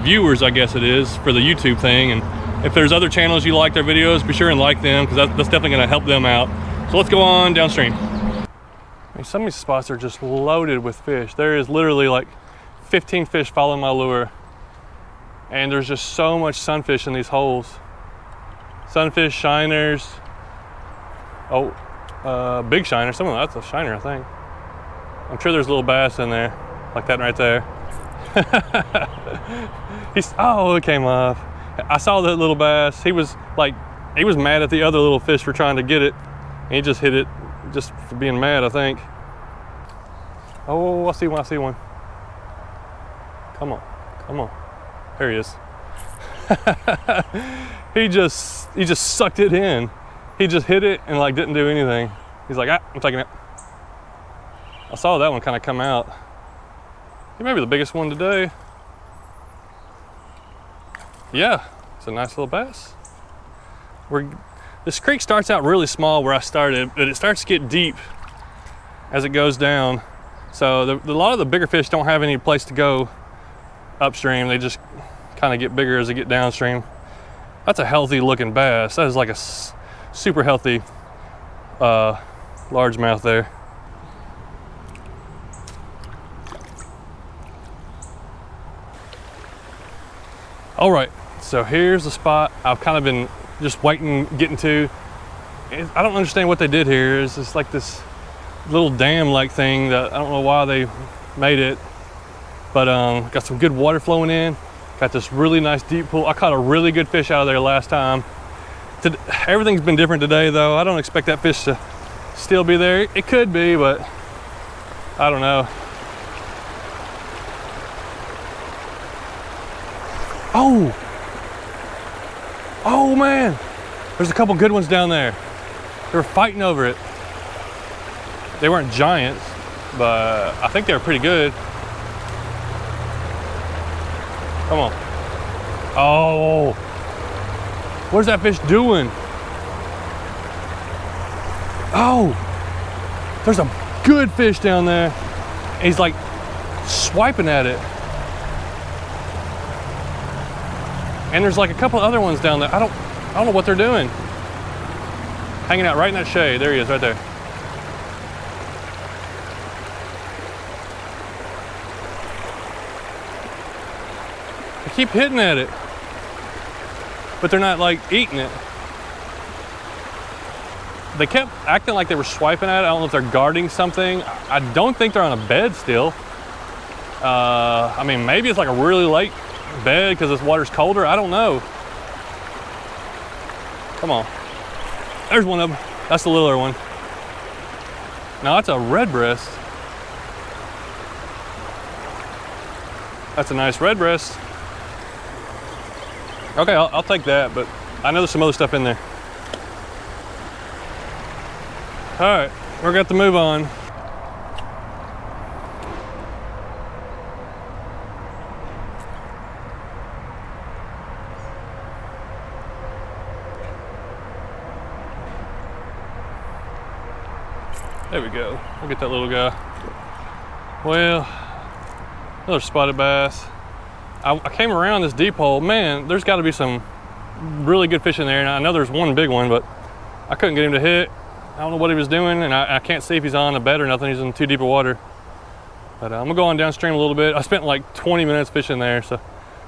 viewers, I guess it is, for the YouTube thing. And if there's other channels you like their videos, be sure and like them because that's definitely going to help them out. So let's go on downstream. I mean, some of these spots are just loaded with fish. There is literally like 15 fish following my lure, and there's just so much sunfish in these holes. Sunfish, shiners. Oh, big shiner. Some of that's a shiner, I think. I'm sure there's a little bass in there, like that right there. Oh, it came off. I saw that little bass. He was mad at the other little fish for trying to get it. And he just hit it just for being mad, I think. Oh, I see one. Come on. There he is. He just sucked it in. He just hit it and like didn't do anything. He's like, I'm taking it. I saw that one kind of come out. He may be the biggest one today. Yeah, it's a nice little bass. This creek starts out really small where I started, but it starts to get deep as it goes down. So a lot of the bigger fish don't have any place to go upstream. They just kind of get bigger as they get downstream. That's a healthy looking bass. That is like a super healthy largemouth there. All right, so here's the spot I've kind of been just waiting, getting to. I don't understand what they did here. It's just like this little dam-like thing that I don't know why they made it, but got some good water flowing in. Got this really nice deep pool. I caught a really good fish out of there last time. Everything's been different today though. I don't expect that fish to still be there. It could be, but I don't know. Oh man, there's a couple good ones down there. They were fighting over it. They weren't giants, but I think they were pretty good. Come on. Oh, what is that fish doing? Oh, there's a good fish down there. He's like swiping at it. And there's like a couple other ones down there. I don't know what they're doing. Hanging out right in that shade. There he is, right there. They keep hitting at it, but they're not like eating it. They kept acting like they were swiping at it. I don't know if they're guarding something. I don't think they're on a bed still. I mean, maybe it's like a really late bed because this water's colder. I don't know. Come on. There's one of them. That's the littler one. Now that's a red breast. That's a nice red breast. Okay, I'll take that, but I know there's some other stuff in there. All right, we're gonna have to move on. There we go. We'll get that little guy. Well, another spotted bass. I came around this deep hole. Man, there's got to be some really good fish in there. And I know there's one big one, but I couldn't get him to hit. I don't know what he was doing, and I can't see if he's on a bed or nothing. He's in too deep of water. But I'm gonna go on downstream a little bit. I spent like 20 minutes fishing there, so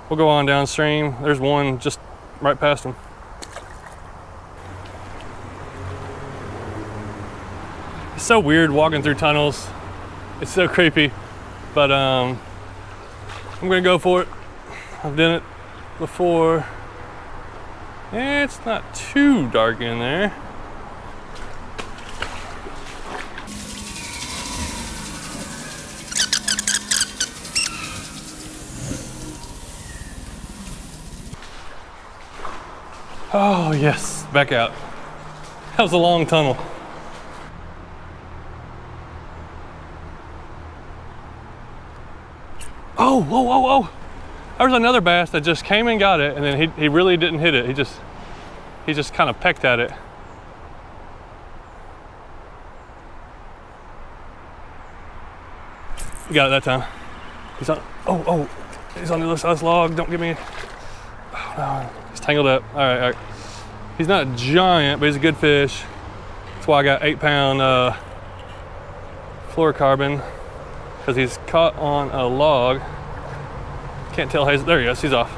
we'll go on downstream. There's one just right past him. It's so weird walking through tunnels. It's so creepy, but I'm gonna go for it. I've done it before. It's not too dark in there. Oh yes, back out. That was a long tunnel. Oh. There was another bass that just came and got it, and then he really didn't hit it. He just kind of pecked at it. He got it that time. He's on, he's on the other side of this log. Don't get me, oh no, he's tangled up. All right. He's not a giant, but he's a good fish. That's why I got 8-pound fluorocarbon, because he's caught on a log. Can't tell. There he is. He's off.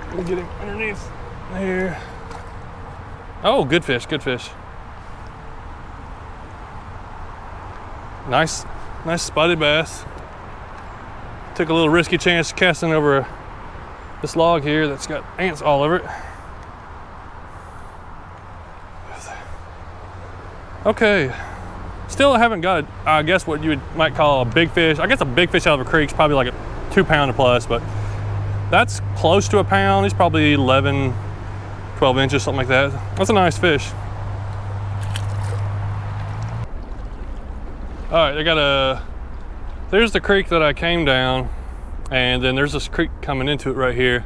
Let me get him underneath here. Oh, good fish. Nice spotted bass. Took a little risky chance casting over this log here that's got ants all over it. Okay. Still haven't got, I guess, what you might call a big fish. I guess a big fish out of a creek is probably like a 2-pounder plus, but that's close to a pound. He's probably 11, 12 inches, something like that. That's a nice fish. All right, there's the creek that I came down, and then there's this creek coming into it right here.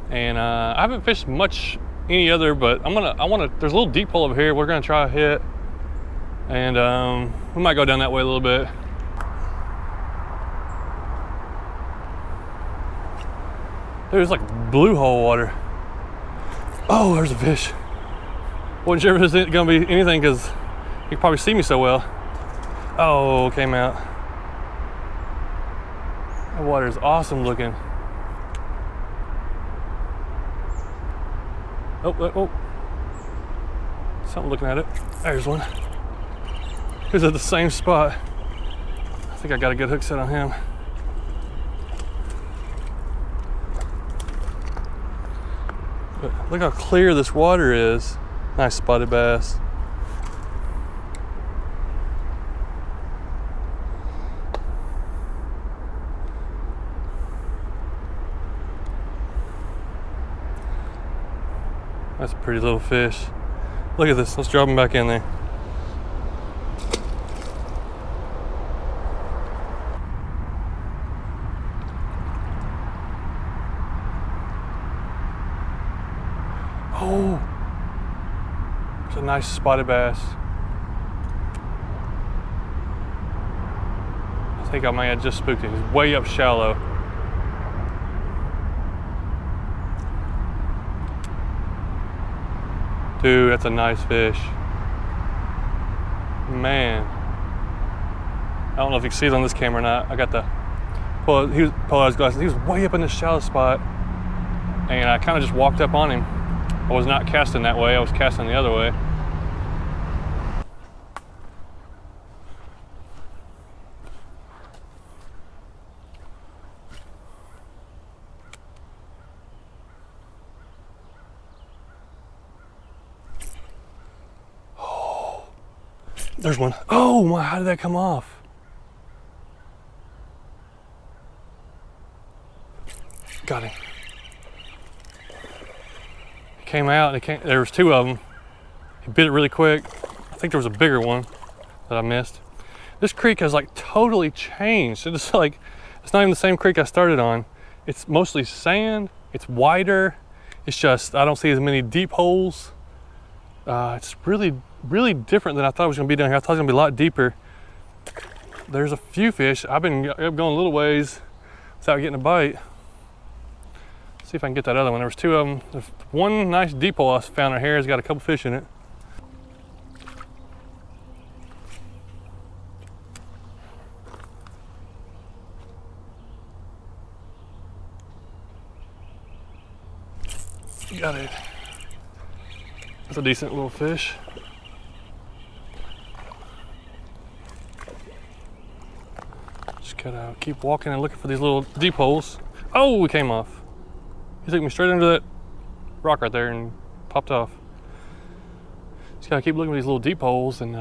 And I haven't fished much any other, but there's a little deep hole over here we're gonna try to hit. And we might go down that way a little bit. There's like blue hole water. Oh, there's a fish. Wasn't sure if it was gonna be anything because you can probably see me so well. Oh, came out. That water is awesome looking. Oh. Something looking at it. There's one. He's at the same spot. I think I got a good hook set on him. But look how clear this water is. Nice spotted bass. That's a pretty little fish. Look at this, let's drop him back in there. Oh, it's a nice spotted bass. I think I might have just spooked him. He's way up shallow. Dude, that's a nice fish. Man. I don't know if you can see it on this camera or not. I got the pull out his glasses. He was way up in the shallow spot. And I kind of just walked up on him. I was not casting that way, I was casting the other way. Oh, there's one. Oh my, how did that come off? Got him. Came out, there was two of them. He bit it really quick. I think there was a bigger one that I missed. This creek has like totally changed. It's like, it's not even the same creek I started on. It's mostly sand, it's wider. It's just, I don't see as many deep holes. It's really, really different than I thought it was gonna be down here. I thought it was gonna be a lot deeper. There's a few fish. I've been going a little ways without getting a bite. See if I can get that other one. There was two of them. There's one nice deep hole I found right here. It's got a couple fish in it. Got it. That's a decent little fish. Just gotta keep walking and looking for these little deep holes. Oh, we came off. He took me straight under that rock right there and popped off. Just gotta keep looking for these little deep holes, and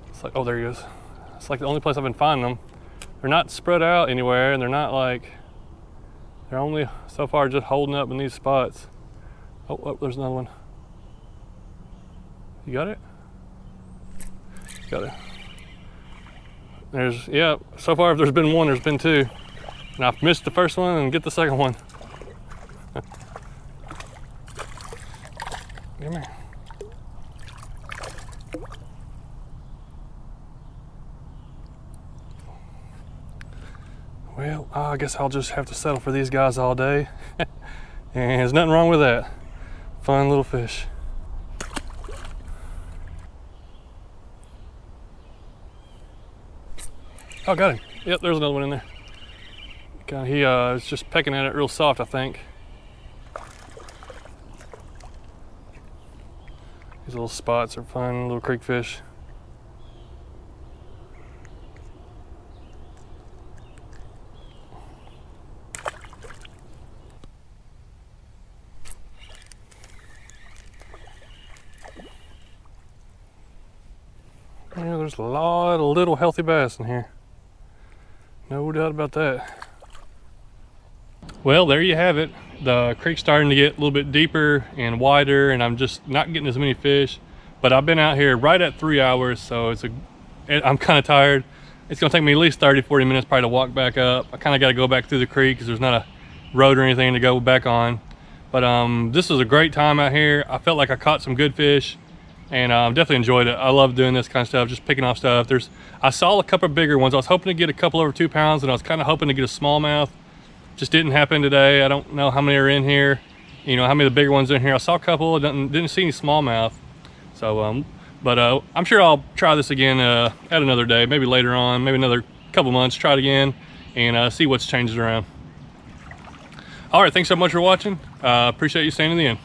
it's like, oh, there he is. It's like the only place I've been finding them. They're not spread out anywhere, and they're not like, they're only so far just holding up in these spots. Oh, there's another one. You got it? Got it. There's, yeah, so far if there's been one, there's been two. And I've missed the first one and get the second one. Come here. Well, I guess I'll just have to settle for these guys all day. And there's nothing wrong with that. Fun little fish. Oh, got him. Yep, there's another one in there. He was just pecking at it real soft, I think. These little spots are fun, little creek fish. Yeah, there's a lot of little healthy bass in here. No doubt about that. Well, there you have it. The creek's starting to get a little bit deeper and wider, and I'm just not getting as many fish. But I've been out here right at 3 hours, so I'm kind of tired. It's gonna take me at least 30-40 minutes probably to walk back up. I kind of got to go back through the creek because there's not a road or anything to go back on. But this was a great time out here. I felt like I caught some good fish, and definitely enjoyed it. I love doing this kind of stuff, just picking off stuff. I saw a couple of bigger ones. I was hoping to get a couple over 2 pounds, and I was kind of hoping to get a smallmouth. Just didn't happen today. I don't know how many are in here, you know, how many of the bigger ones are in here. I saw a couple, didn't see any smallmouth. So, but I'm sure I'll try this again at another day, maybe later on, maybe another couple months, try it again and see what's changed around. All right, thanks so much for watching. Appreciate you staying to the end.